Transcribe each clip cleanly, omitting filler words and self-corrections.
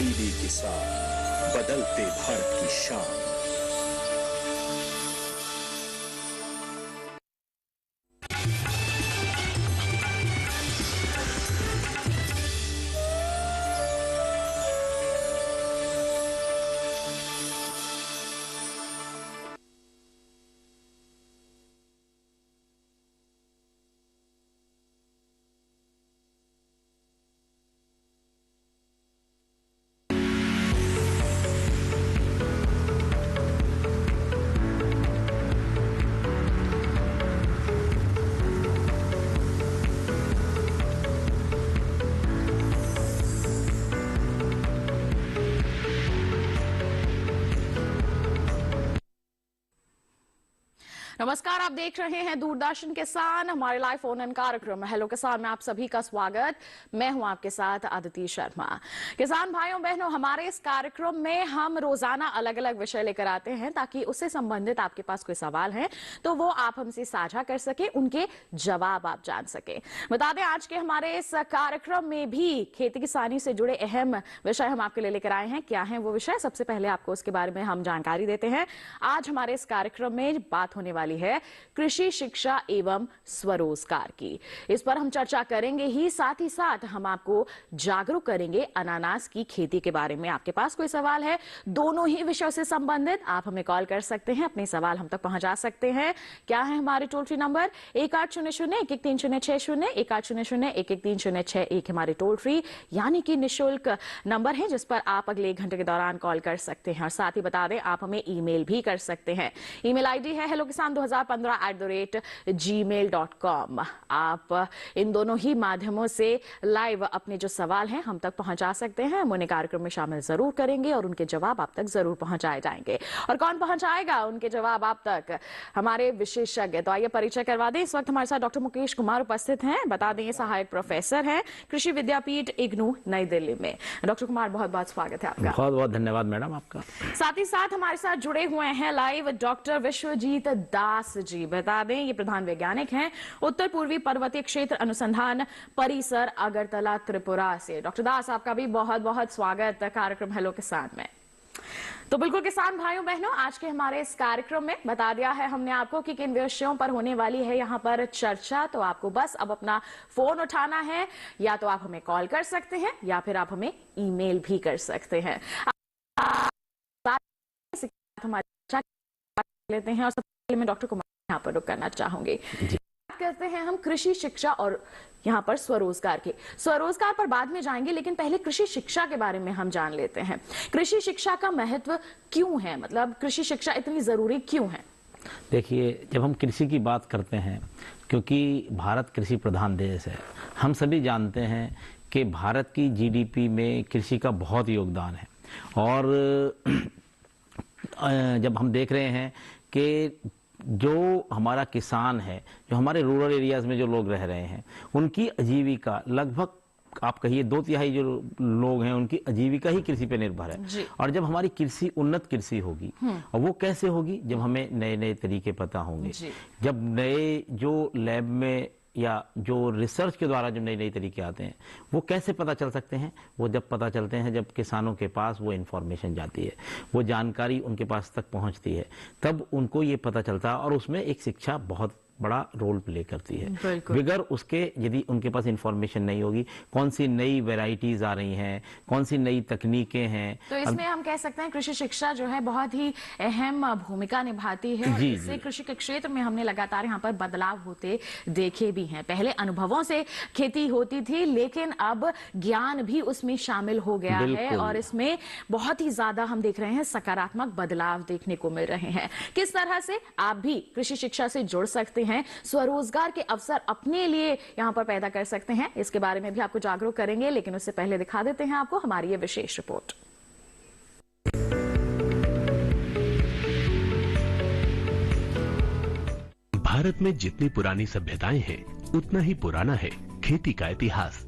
DD किसान, बदलते भारत की शान। नमस्कार, आप देख रहे हैं दूरदर्शन किसान, हमारे लाइव फोन इन कार्यक्रम हेलो किसान में आप सभी का स्वागत। मैं हूं आपके साथ आदिति शर्मा। किसान भाइयों बहनों, हमारे इस कार्यक्रम में हम रोजाना अलग अलग विषय लेकर आते हैं ताकि उससे संबंधित आपके पास कोई सवाल है तो वो आप हमसे साझा कर सके, उनके जवाब आप जान सके। बता दें आज के हमारे इस कार्यक्रम में भी खेती किसानी से जुड़े अहम विषय हम आपके लिए लेकर आए हैं। क्या है वो विषय, सबसे पहले आपको उसके बारे में हम जानकारी देते हैं। आज हमारे इस कार्यक्रम में बात होने वाली है कृषि शिक्षा एवं स्वरोजगार की। इस पर हम चर्चा करेंगे ही साथ हम आपको जागरूक करेंगे अनानास की खेती के बारे में। आपके पास कोई सवाल है दोनों ही विषयों से संबंधित, आप हमें कॉल कर सकते हैं, अपने सवाल हम तक पहुंचा सकते हैं। क्या है हमारे टोल फ्री नंबर 1800-113060, 1800-113061 हमारे टोल फ्री यानी कि निःशुल्क नंबर है जिस पर आप अगले 1 घंटे के दौरान कॉल कर सकते हैं। और साथ ही बता दें आप हमें ईमेल भी कर सकते हैं। ईमेल आईडी है hellokisan2015@gmail.com। आप इन दोनों ही माध्यमों से लाइव अपने जो सवाल हैं हम तक पहुंचा सकते हैं। हम उन्हें कार्यक्रम में शामिल जरूर करेंगे और उनके जवाब आप तक जरूर पहुंचाए जाएंगे। और कौन पहुंचाएगा उनके जवाब आप तक? हमारे विशेषज्ञ। तो आइए परिचय करवा दें। इस वक्त हमारे साथ डॉक्टर मुकेश कुमार उपस्थित हैं। बता दें ये सहायक प्रोफेसर हैं कृषि विद्यापीठ इग्नू नई दिल्ली में। डॉक्टर कुमार, बहुत बहुत स्वागत है आपका। बहुत बहुत धन्यवाद मैडम आपका। साथ ही साथ हमारे साथ जुड़े हुए हैं लाइव डॉक्टर विश्वजीत दास जी। बता दें ये प्रधान वैज्ञानिक हैं उत्तर पूर्वी पर्वतीय क्षेत्र अनुसंधान परिसर अगरतला त्रिपुरा से। डॉक्टर दास, आपका भी बहुत बहुत स्वागत कार्यक्रम हेलो किसान में। तो बिल्कुल किसान भाइयों बहनों, आज के हमारे इस कार्यक्रम में बता दिया है हमने आपको कि किन विषयों पर होने वाली है यहाँ पर चर्चा। तो आपको बस अब अपना फोन उठाना है, या तो आप हमें कॉल कर सकते हैं या फिर आप हमें ईमेल भी कर सकते हैं। हमारे लेते हैं और सबसे पहले मैं डॉक्टर कुमार यहाँ पर रुक करना चाहूंगी। बात करते हैं हम कृषि शिक्षा और यहाँ पर स्वरोजगार के। स्वरोजगार पर बाद में जाएंगे, लेकिन पहले कृषि शिक्षा के बारे में हम जान लेते हैं। कृषि शिक्षा का महत्व क्यों है, मतलब कृषि शिक्षा इतनी जरूरी क्यों है? देखिए, जब हम कृषि की बात करते हैं, क्योंकि भारत कृषि प्रधान देश है, हम सभी जानते हैं कि भारत की जीडीपी में कृषि का बहुत योगदान है। और जब हम देख रहे हैं कि जो हमारा किसान है, जो हमारे रूरल एरियाज में जो लोग रह रहे हैं, उनकी आजीविका लगभग आप कहिए 2/3 जो लोग हैं उनकी आजीविका ही कृषि पे निर्भर है। और जब हमारी कृषि उन्नत कृषि होगी, और वो कैसे होगी? जब हमें नए नए तरीके पता होंगे, जब नए जो लैब में या जो रिसर्च के द्वारा जो नई नई तरीके आते हैं, वो कैसे पता चल सकते हैं? वो जब पता चलते हैं जब किसानों के पास वो इन्फॉर्मेशन जाती है, वो जानकारी उनके पास तक पहुंचती है, तब उनको ये पता चलता है। और उसमें एक शिक्षा बहुत बड़ा रोल प्ले करती है। बगैर उसके यदि उनके पास इंफॉर्मेशन नहीं होगी, कौन सी नई वैरायटीज आ रही हैं, कौन सी नई तकनीकें हैं, तो इसमें हम कह सकते हैं कृषि शिक्षा जो है बहुत ही अहम भूमिका निभाती है। और इससे कृषि के क्षेत्र में हमने लगातार यहाँ पर बदलाव होते देखे भी हैं। पहले अनुभवों से खेती होती थी, लेकिन अब ज्ञान भी उसमें शामिल हो गया है और इसमें बहुत ही ज्यादा हम देख रहे हैं सकारात्मक बदलाव देखने को मिल रहे हैं। किस तरह से आप भी कृषि शिक्षा से जुड़ सकते हैं, स्वरोजगार के अवसर अपने लिए यहां पर पैदा कर सकते हैं, इसके बारे में भी आपको जागरूक करेंगे। लेकिन उससे पहले दिखा देते हैं आपको हमारी ये विशेष रिपोर्ट। भारत में जितनी पुरानी सभ्यताएं हैं, उतना ही पुराना है खेती का इतिहास।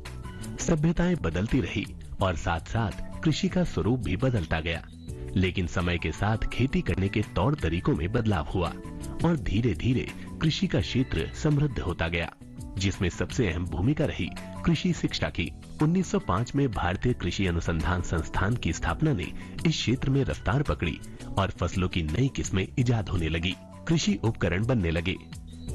सभ्यताएं बदलती रही और साथ साथ कृषि का स्वरूप भी बदलता गया। लेकिन समय के साथ खेती करने के तौर तरीकों में बदलाव हुआ और धीरे धीरे कृषि का क्षेत्र समृद्ध होता गया, जिसमें सबसे अहम भूमिका रही कृषि शिक्षा की। 1905 में भारतीय कृषि अनुसंधान संस्थान की स्थापना ने इस क्षेत्र में रफ्तार पकड़ी और फसलों की नई किस्में इजाद होने लगी, कृषि उपकरण बनने लगे।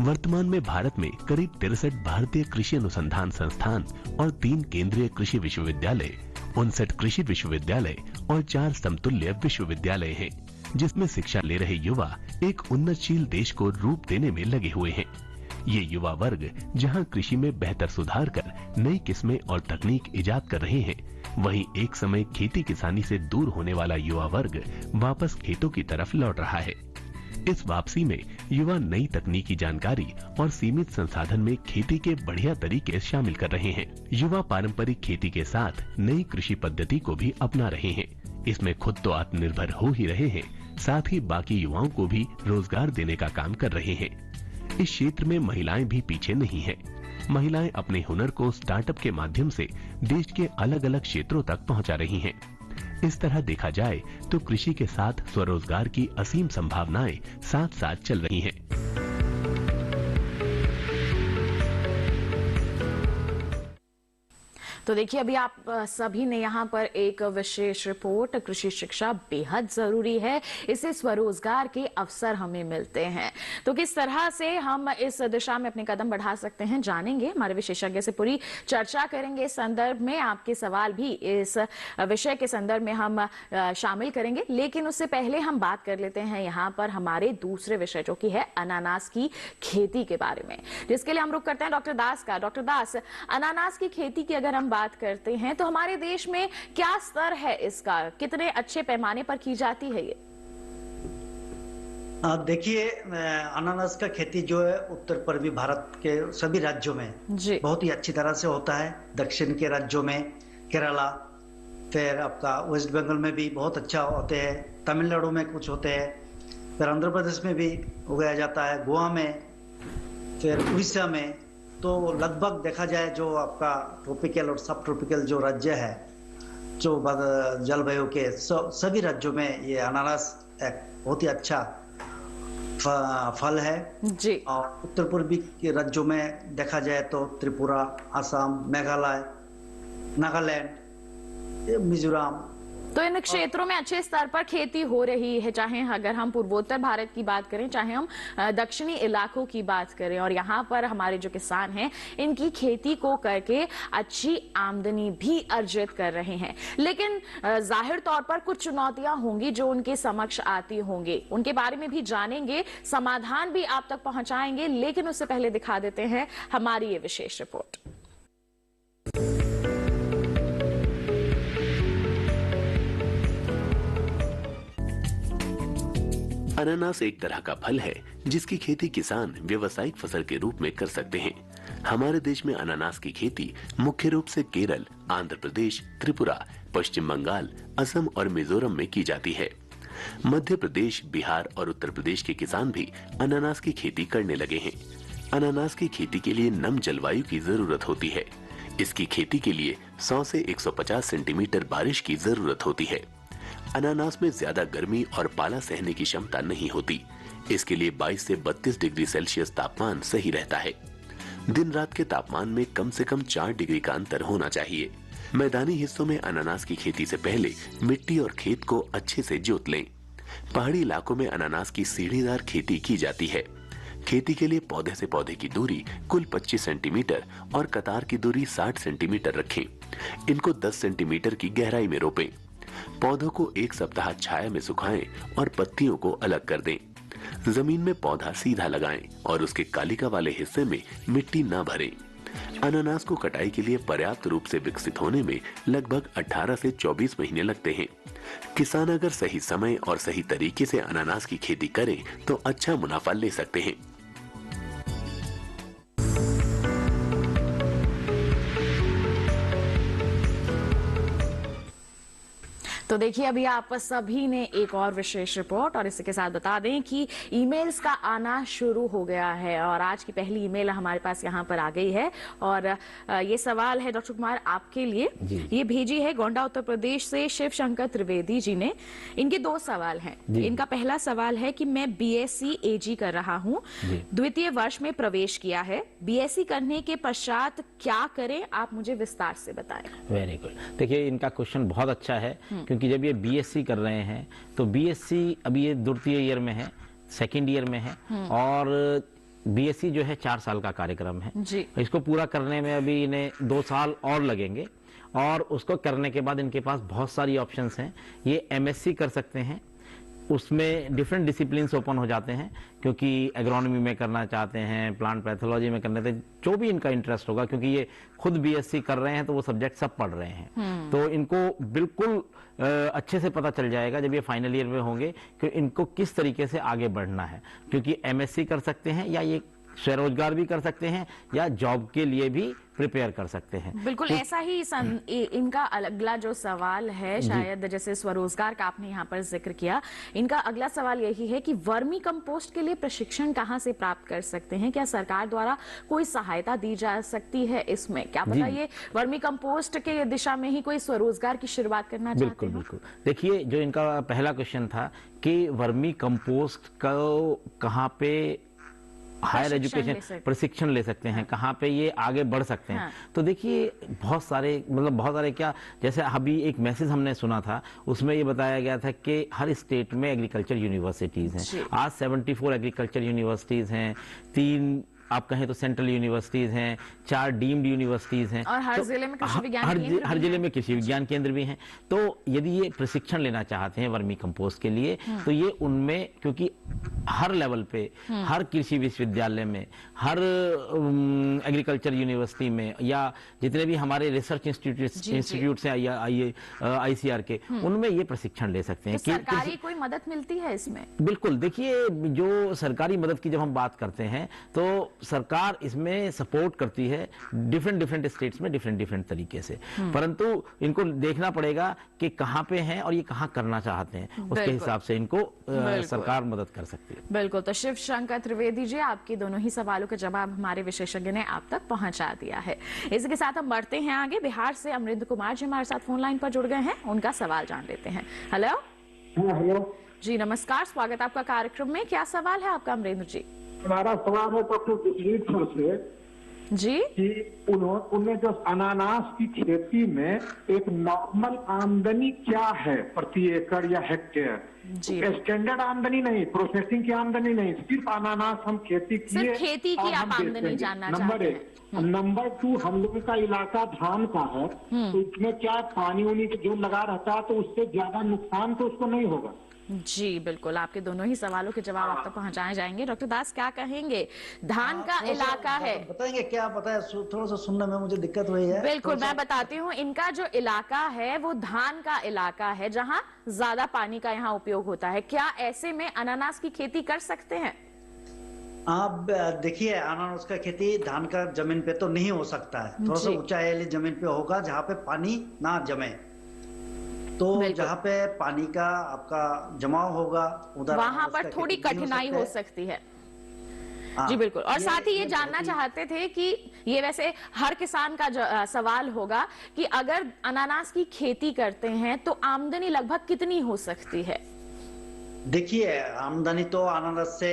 वर्तमान में भारत में करीब 63 भारतीय कृषि अनुसंधान संस्थान और 3 केंद्रीय कृषि विश्वविद्यालय, 59 कृषि विश्वविद्यालय और 4 समतुल्य विश्वविद्यालय हैं, जिसमें शिक्षा ले रहे युवा एक उन्नतशील देश को रूप देने में लगे हुए हैं। ये युवा वर्ग जहां कृषि में बेहतर सुधार कर नई किस्में और तकनीक इजाद कर रहे हैं, वहीं एक समय खेती किसानी से दूर होने वाला युवा वर्ग वापस खेतों की तरफ लौट रहा है। इस वापसी में युवा नई तकनीकी जानकारी और सीमित संसाधन में खेती के बढ़िया तरीके शामिल कर रहे हैं। युवा पारंपरिक खेती के साथ नई कृषि पद्धति को भी अपना रहे हैं। इसमें खुद तो आत्मनिर्भर हो ही रहे हैं, साथ ही बाकी युवाओं को भी रोजगार देने का काम कर रहे हैं। इस क्षेत्र में महिलाएं भी पीछे नहीं हैं। महिलाएं अपने हुनर को स्टार्टअप के माध्यम से देश के अलग अलग क्षेत्रों तक पहुंचा रही हैं। इस तरह देखा जाए तो कृषि के साथ स्वरोजगार की असीम संभावनाएं साथ साथ चल रही हैं। तो देखिए, अभी आप सभी ने यहाँ पर एक विशेष रिपोर्ट, कृषि शिक्षा बेहद जरूरी है, इससे स्वरोजगार के अवसर हमें मिलते हैं। तो किस तरह से हम इस दिशा में अपने कदम बढ़ा सकते हैं, जानेंगे। हमारे विशेषज्ञ से पूरी चर्चा करेंगे इस संदर्भ में। आपके सवाल भी इस विषय के संदर्भ में हम शामिल करेंगे, लेकिन उससे पहले हम बात कर लेते हैं यहाँ पर हमारे दूसरे विषय, जो कि है अनानास की खेती के बारे में, जिसके लिए हम रुख करते हैं डॉक्टर दास का। डॉक्टर दास, अनानास की खेती की अगर हम बात करते हैं तो हमारे देश में क्या स्तर है इसका, कितने अच्छे पैमाने पर की जाती है ये? देखिए, अनानास का खेती जो है उत्तर पूर्वी भारत के सभी राज्यों में बहुत ही अच्छी तरह से होता है। दक्षिण के राज्यों में, केरला, फिर आपका वेस्ट बंगाल में भी बहुत अच्छा होते हैं, तमिलनाडु में कुछ होते हैं, फिर आंध्र प्रदेश में भी उगाया जाता है, गोवा में, फिर उड़ीसा में। तो लगभग देखा जाए जो आपका ट्रॉपिकल और सब ट्रॉपिकल जो राज्य है, जो जलवायु के सभी राज्यों में ये अनानास एक बहुत ही अच्छा फल है जी। और उत्तर पूर्वी के राज्यों में देखा जाए तो त्रिपुरा, असम, मेघालय, नागालैंड, मिजोरम, तो इन क्षेत्रों में अच्छे स्तर पर खेती हो रही है, चाहे अगर हम पूर्वोत्तर भारत की बात करें, चाहे हम दक्षिणी इलाकों की बात करें। और यहाँ पर हमारे जो किसान हैं, इनकी खेती को करके अच्छी आमदनी भी अर्जित कर रहे हैं। लेकिन जाहिर तौर पर कुछ चुनौतियां होंगी जो उनके समक्ष आती होंगी, उनके बारे में भी जानेंगे, समाधान भी आप तक पहुंचाएंगे। लेकिन उससे पहले दिखा देते हैं हमारी ये विशेष रिपोर्ट। अनानास एक तरह का फल है जिसकी खेती किसान व्यवसायिक फसल के रूप में कर सकते हैं। हमारे देश में अनानास की खेती मुख्य रूप से केरल, आंध्र प्रदेश, त्रिपुरा, पश्चिम बंगाल, असम और मिजोरम में की जाती है। मध्य प्रदेश, बिहार और उत्तर प्रदेश के किसान भी अनानास की खेती करने लगे हैं। अनानास की खेती के लिए नम जलवायु की जरूरत होती है। इसकी खेती के लिए 100 से 150 सेंटीमीटर बारिश की जरूरत होती है। अनानास में ज्यादा गर्मी और पाला सहने की क्षमता नहीं होती। इसके लिए 22 से 32 डिग्री सेल्सियस तापमान सही रहता है। दिन रात के तापमान में कम से कम 4 डिग्री का अंतर होना चाहिए। मैदानी हिस्सों में अनानास की खेती से पहले मिट्टी और खेत को अच्छे से जोत लें। पहाड़ी इलाकों में अनानास की सीढ़ीदार खेती की जाती है। खेती के लिए पौधे से पौधे की दूरी कुल 25 सेंटीमीटर और कतार की दूरी 60 सेंटीमीटर रखें। इनको 10 सेंटीमीटर की गहराई में रोपें। पौधों को 1 सप्ताह छाया में सुखाएं और पत्तियों को अलग कर दें। जमीन में पौधा सीधा लगाएं और उसके कालिका वाले हिस्से में मिट्टी न भरें। अनानास को कटाई के लिए पर्याप्त रूप से विकसित होने में लगभग 18 से 24 महीने लगते हैं। किसान अगर सही समय और सही तरीके से अनानास की खेती करें तो अच्छा मुनाफा ले सकते हैं। तो देखिए अभी आप सभी ने एक और विशेष रिपोर्ट, और इसी के साथ बता दें कि ईमेल्स का आना शुरू हो गया है और आज की पहली ईमेल हमारे पास यहाँ पर आ गई है। और ये सवाल है डॉक्टर कुमार आपके लिए, ये भेजी है गोंडा उत्तर प्रदेश से शिव शंकर त्रिवेदी जी ने। इनके दो सवाल हैं। इनका पहला सवाल है कि मैं BSc AG कर रहा हूँ, द्वितीय वर्ष में प्रवेश किया है, BSc करने के पश्चात क्या करें, आप मुझे विस्तार से बताएं। Very good. देखिए इनका क्वेश्चन बहुत अच्छा है, क्योंकि जब ये BSc कर रहे हैं तो BSc अभी ये द्वितीय ईयर में है, सेकेंड ईयर में है, और BSc जो है 4 साल का कार्यक्रम है जी। इसको पूरा करने में अभी इन्हें 2 साल और लगेंगे, और उसको करने के बाद इनके पास बहुत सारी ऑप्शंस हैं। ये MSc कर सकते हैं, उसमें डिफरेंट डिसिप्लिन्स ओपन हो जाते हैं, क्योंकि एग्रोनॉमी में करना चाहते हैं, प्लांट पैथोलॉजी में करने थे, जो भी इनका इंटरेस्ट होगा, क्योंकि ये खुद BSc कर रहे हैं तो वो सब्जेक्ट सब पढ़ रहे हैं। तो इनको बिल्कुल अच्छे से पता चल जाएगा जब ये फाइनल ईयर में होंगे कि इनको किस तरीके से आगे बढ़ना है, क्योंकि MSc कर सकते हैं या ये स्वरोजगार भी कर सकते हैं या जॉब के लिए भी प्रिपेयर कर सकते हैं। बिल्कुल ऐसा ही इनका अगला जो सवाल है, शायद जैसे स्वरोजगार का आपने यहाँ पर जिक्र किया, इनका अगला सवाल यही है कि वर्मी कंपोस्ट के लिए प्रशिक्षण कहाँ से प्राप्त कर सकते हैं, क्या सरकार द्वारा कोई सहायता दी जा सकती है इसमें? क्या पता ये वर्मी कंपोस्ट के दिशा में ही कोई स्वरोजगार की शुरुआत करना चाहते हैं? बिल्कुल बिल्कुल। देखिए जो इनका पहला क्वेश्चन था कि वर्मी कंपोस्ट को कहाँ पे हायर एजुकेशन प्रशिक्षण ले सकते हैं, कहाँ पे ये आगे बढ़ सकते हैं। तो देखिए बहुत सारे क्या, जैसे अभी एक मैसेज हमने सुना था, उसमें ये बताया गया था कि हर स्टेट में एग्रीकल्चर यूनिवर्सिटीज हैं। आज 74 एग्रीकल्चर यूनिवर्सिटीज हैं, 3 आप कहें तो सेंट्रल यूनिवर्सिटीज हैं, 4 डीम्ड यूनिवर्सिटीज हैं, और हर जिले में कृषि विज्ञान केंद्र, हर जिले में कृषि विज्ञान केंद्र भी हैं। तो यदि ये प्रशिक्षण लेना चाहते हैं वर्मी कंपोस्ट के लिए, तो ये उनमें, क्योंकि हर लेवल पे, हर कृषि विश्वविद्यालय में, हर एग्रीकल्चर यूनिवर्सिटी में, या जितने भी हमारे रिसर्च इंस्टीट्यूट हैं या ICR के, उनमें ये प्रशिक्षण ले सकते हैं। तो सरकारी कोई मदद मिलती है इसमें? बिल्कुल। देखिए जो सरकारी मदद की जब हम बात करते हैं तो सरकार इसमें सपोर्ट करती है डिफरेंट स्टेट्स में डिफरेंट तरीके से, परंतु इनको देखना पड़ेगा कि कहां पे हैं और ये कहां करना चाहते हैं, उसके हिसाब से इनको सरकार मदद कर सकती है। बिल्कुल। तो शिव शंकर त्रिवेदी जी, आपके दोनों ही सवालों का जवाब हमारे विशेषज्ञ ने आप तक पहुंचा दिया है। इसी के साथ हम बढ़ते हैं आगे। बिहार से अमरिंदर कुमार जी हमारे साथ फोन लाइन पर जुड़ गए हैं, उनका सवाल जान लेते हैं। हेलो। हेलो जी नमस्कार, स्वागत आपका कार्यक्रम में। क्या सवाल है आपका अमरिंदर जी? हमारा सवाल है डॉक्टर जसवीर सर से जी कि उन्हें जो अनानास की खेती में एक नॉर्मल आमदनी क्या है प्रति एकड़ या हेक्टेयर? स्टैंडर्ड आमदनी नहीं, प्रोसेसिंग की आमदनी नहीं, सिर्फ अनानास हम खेती किए, खेती की आप आमदनी जानना चाहते हैं? नंबर 1। नंबर 2, हम लोगों का इलाका धान का है, तो इसमें क्या पानी उनी जो लगा रहता है तो उससे ज्यादा नुकसान तो उसको नहीं होगा? जी बिल्कुल, आपके दोनों ही सवालों के जवाब आप तक पहुंचाए जाएंगे। डॉक्टर दास क्या कहेंगे? धान का इलाका है, बताएंगे क्या पता है, थोड़ा सा सुनने में मुझे दिक्कत हुई है। बिल्कुल मैं बताती हूँ। इनका जो इलाका है वो धान का इलाका है, जहाँ ज्यादा पानी का यहाँ उपयोग होता है। क्या ऐसे में अनानास की खेती कर सकते हैं? आप देखिए, अनानास का खेती धान का जमीन पे तो नहीं हो सकता है, थोड़ा सा ऊंचाई वाली जमीन पे होगा जहाँ पे पानी ना जमे। तो जहाँ पे पानी का आपका जमाव होगा उधर वहां पर थोड़ी कठिनाई हो सकती है। जी बिल्कुल। और साथ ही ये जानना चाहते थे कि ये वैसे हर किसान का सवाल होगा कि अगर अनानास की खेती करते हैं तो आमदनी लगभग कितनी हो सकती है? देखिए आमदनी तो अनानास से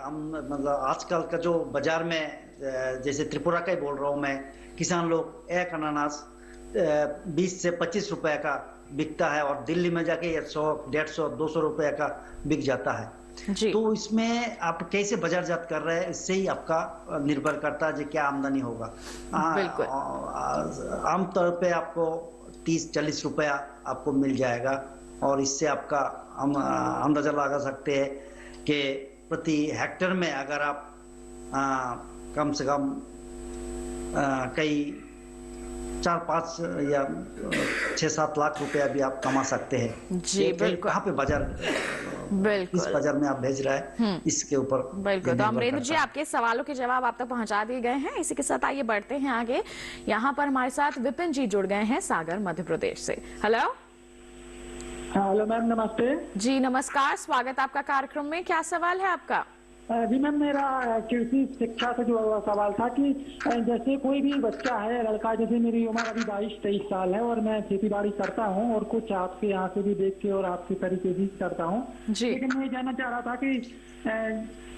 मतलब आजकल का जो बाजार में, जैसे त्रिपुरा का ही बोल रहा हूँ मैं, किसान लोग एक अनानास 20 से 25 रुपए का बिकता है, और दिल्ली में जाके 100, 150, 200 रुपए का बिक जाता है जी। तो इसमें आप कैसे बाजारजात कर रहे हैं, इससे ही आपका निर्भर करता है क्या आमदनी होगा। आमतौर पे आपको 30-40 रुपया आपको मिल जाएगा, और इससे आपका हम अंदाजा लगा सकते हैं कि प्रति हेक्टेयर में अगर आप कम से कम कई 4-5 या 6-7 लाख रुपया भी आप कमा सकते हैं। जी बिल्कुल। कहाँ पे बाजार, बिल्कुल इस बाजार में आप भेज रहे हैं, इसके ऊपर बिल्कुल। तो अमरिंदर जी, आपके सवालों के जवाब आप तक पहुंचा दिए गए हैं। इसी के साथ आइए बढ़ते हैं आगे। यहाँ पर हमारे साथ विपिन जी जुड़ गए हैं सागर मध्य प्रदेश से। हेलो। हेलो मैम, नमस्ते। जी नमस्कार, स्वागत आपका कार्यक्रम में। क्या सवाल है आपका? जी मैम, मेरा कृषि शिक्षा से जो सवाल था कि जैसे कोई भी बच्चा है, लड़का, जैसे मेरी उम्र अभी 22-23 साल है और मैं खेती बाड़ी करता हूँ और कुछ आपके यहाँ से भी देख के और आपके तरीके भी करता हूँ। लेकिन मैं जानना चाह रहा था कि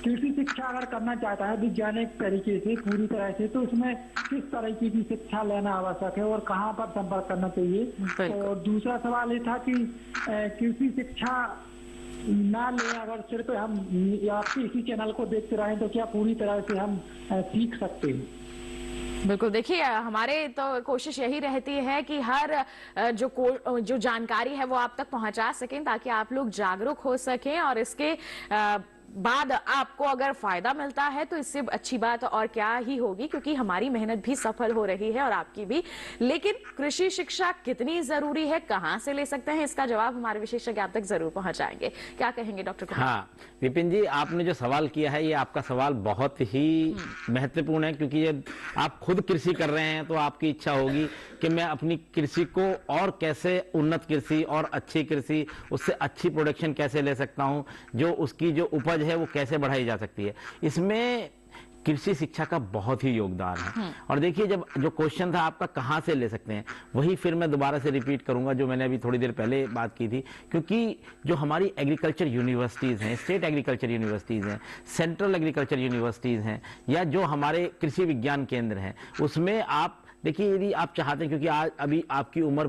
कृषि शिक्षा अगर करना चाहता है वैज्ञानिक तरीके से पूरी तरह से, तो उसमें किस तरीके की शिक्षा लेना आवश्यक है और कहाँ पर संपर्क करना चाहिए? और दूसरा सवाल ये था कि कृषि शिक्षा ना ले, अगर सिर्फ हम आपके इसी चैनल को देखते रहें तो क्या पूरी तरह से हम सीख सकते हैं? बिल्कुल, देखिए हमारे तो कोशिश यही रहती है कि हर जो जानकारी है वो आप तक पहुंचा सकें ताकि आप लोग जागरूक हो सकें, और इसके बाद आपको अगर फायदा मिलता है तो इससे अच्छी बात और क्या ही होगी, क्योंकि हमारी मेहनत भी सफल हो रही है और आपकी भी। लेकिन कृषि शिक्षा कितनी जरूरी है, कहां से ले सकते हैं, इसका जवाब हमारे विशेषज्ञ आप तक जरूर पहुंचाएंगे। क्या कहेंगे डॉक्टर कुमार? हाँ विपिन जी, आपने जो सवाल किया है ये आपका सवाल बहुत ही महत्वपूर्ण है, क्योंकि ये आप खुद कृषि कर रहे हैं तो आपकी इच्छा होगी कि मैं अपनी कृषि को और कैसे उन्नत कृषि और अच्छी कृषि, उससे अच्छी प्रोडक्शन कैसे ले सकता हूं, जो उसकी जो उपज है वो कैसे बढ़ाई जा सकती है। इसमें कृषि शिक्षा का बहुत ही योगदान है। और देखिए, जब जो क्वेश्चन था आपका कहां से ले सकते हैं, वही फिर मैं दोबारा से रिपीट करूंगा जो मैंने अभी थोड़ी देर पहले बात की थी, क्योंकि जो हमारी एग्रीकल्चर यूनिवर्सिटीज हैं, स्टेट एग्रीकल्चर यूनिवर्सिटीज हैं, सेंट्रल एग्रीकल्चर यूनिवर्सिटीज हैं, या जो हमारे कृषि विज्ञान केंद्र हैं, उसमें आप देखिए, यदि आप चाहते हैं, क्योंकि आज अभी आपकी उम्र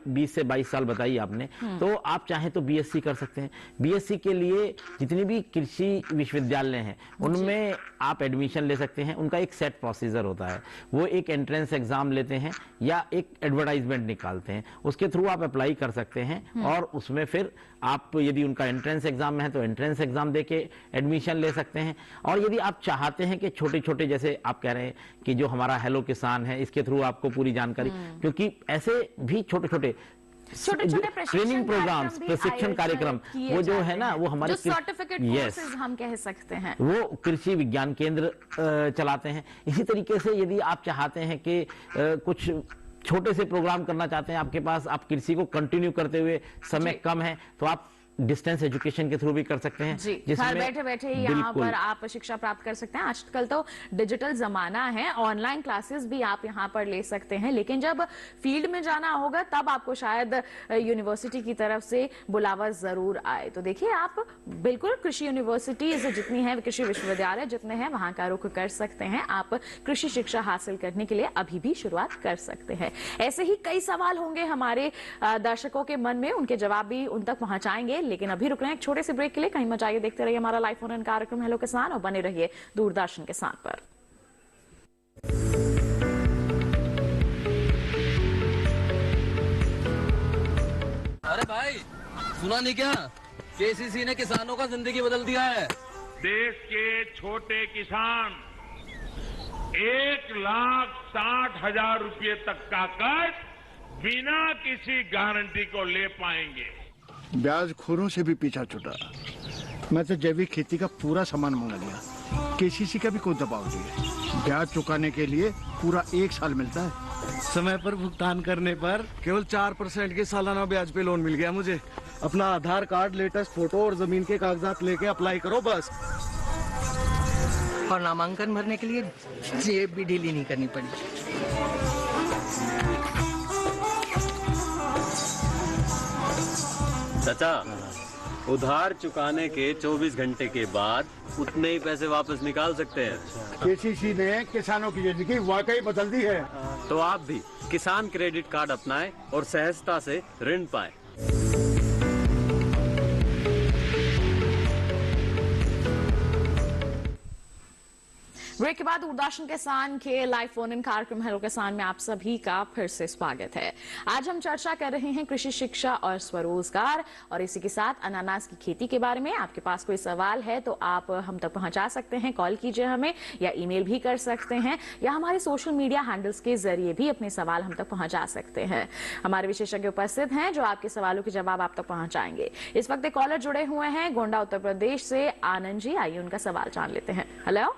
20 से 22 साल बताई आपने, तो आप चाहें तो बीएससी कर सकते हैं। बीएससी के लिए जितनी भी कृषि विश्वविद्यालय हैं उनमें आप एडमिशन ले सकते हैं। उनका एक सेट प्रोसीजर होता है, वो एक एंट्रेंस एग्जाम लेते हैं या एक एडवर्टाइजमेंट निकालते हैं, उसके थ्रू आप अप्लाई कर सकते हैं। और उसमें फिर आप यदि उनका एंट्रेंस एग्जाम है तो एंट्रेंस एग्जाम देके एडमिशन ले सकते हैं। और यदि आप चाहते हैं कि छोटे छोटे, जैसे आप कह रहे हैं कि जो हमारा हेलो किसान है, इसके थ्रू आपको पूरी जानकारी, क्योंकि ऐसे भी छोटे छोटे ट्रेनिंग प्रोग्राम्स, प्रशिक्षण कार्यक्रम, वो जो है ना, वो हमारे सर्टिफिकेट कोर्सेज हम कह सकते हैं, वो कृषि विज्ञान केंद्र चलाते हैं। इसी तरीके से यदि आप चाहते हैं कि कुछ छोटे से प्रोग्राम करना चाहते हैं, आपके पास, आप कृषि को कंटिन्यू करते हुए समय कम है, तो आप डिस्टेंस एजुकेशन के थ्रू भी कर सकते हैं, जी, घर बैठे बैठे यहाँ पर आप शिक्षा प्राप्त कर सकते हैं। आजकल तो डिजिटल जमाना है, ऑनलाइन क्लासेस भी आप यहाँ पर ले सकते हैं, लेकिन जब फील्ड में जाना होगा तब आपको शायद यूनिवर्सिटी की तरफ से बुलावा जरूर आए। तो देखिए, आप बिल्कुल कृषि यूनिवर्सिटीज जितनी है, कृषि विश्वविद्यालय जितने हैं, वहां का रुख कर सकते हैं। आप कृषि शिक्षा हासिल करने के लिए अभी भी शुरुआत कर सकते हैं। ऐसे ही कई सवाल होंगे हमारे दर्शकों के मन में, उनके जवाब भी उन तक पहुंचाएंगे। लेकिन अभी रुक रहे हैं एक छोटे से ब्रेक के लिए। कहीं मत जाइए, देखते रहिए हमारा लाइव फोन इन कार्यक्रम हेलो किसान, और बने रहिए दूरदर्शन किसान पर। अरे भाई, सुना नहीं क्या? केसीसी ने किसानों का जिंदगी बदल दिया है। देश के छोटे किसान 1,60,000 रुपये तक का कर्ज बिना किसी गारंटी को ले पाएंगे। ब्याज खोरों से भी पीछा छुटा। मैं तो जैविक खेती का पूरा सामान मंगा लिया, केसीसी का भी कोई दबाव नहीं। ब्याज चुकाने के लिए पूरा 1 साल मिलता है। समय पर भुगतान करने पर केवल 4% के सालाना ब्याज पे लोन मिल गया मुझे। अपना आधार कार्ड, लेटेस्ट फोटो और जमीन के कागजात लेके अप्लाई करो बस। और नामांकन भरने के लिए जेब भी ढीली नहीं करनी पड़ी। चाचा, उधार चुकाने के 24 घंटे के बाद उतने ही पैसे वापस निकाल सकते हैं। केसीसी ने किसानों की जिंदगी वाकई बदल दी है। तो आप भी किसान क्रेडिट कार्ड अपनाएं और सहजता से ऋण पाएं। ब्रेक के बाद दूरदर्शन किसान के लाइव फोन इन कार्यक्रम हेलो किसान में आप सभी का फिर से स्वागत है। आज हम चर्चा कर रहे हैं कृषि शिक्षा और स्वरोजगार, और इसी के साथ अनानास की खेती के बारे में। आपके पास कोई सवाल है तो आप हम तक पहुंचा सकते हैं, कॉल कीजिए हमें, या ईमेल भी कर सकते हैं, या हमारे सोशल मीडिया हैंडल्स के जरिए भी अपने सवाल हम तक पहुंचा सकते हैं। हमारे विशेषज्ञ उपस्थित हैं जो आपके सवालों के जवाब आप तक पहुंचाएंगे। इस वक्त एक कॉलर जुड़े हुए हैं गोंडा उत्तर प्रदेश से, आनंद जी। आइए उनका सवाल जान लेते हैं। हेलो।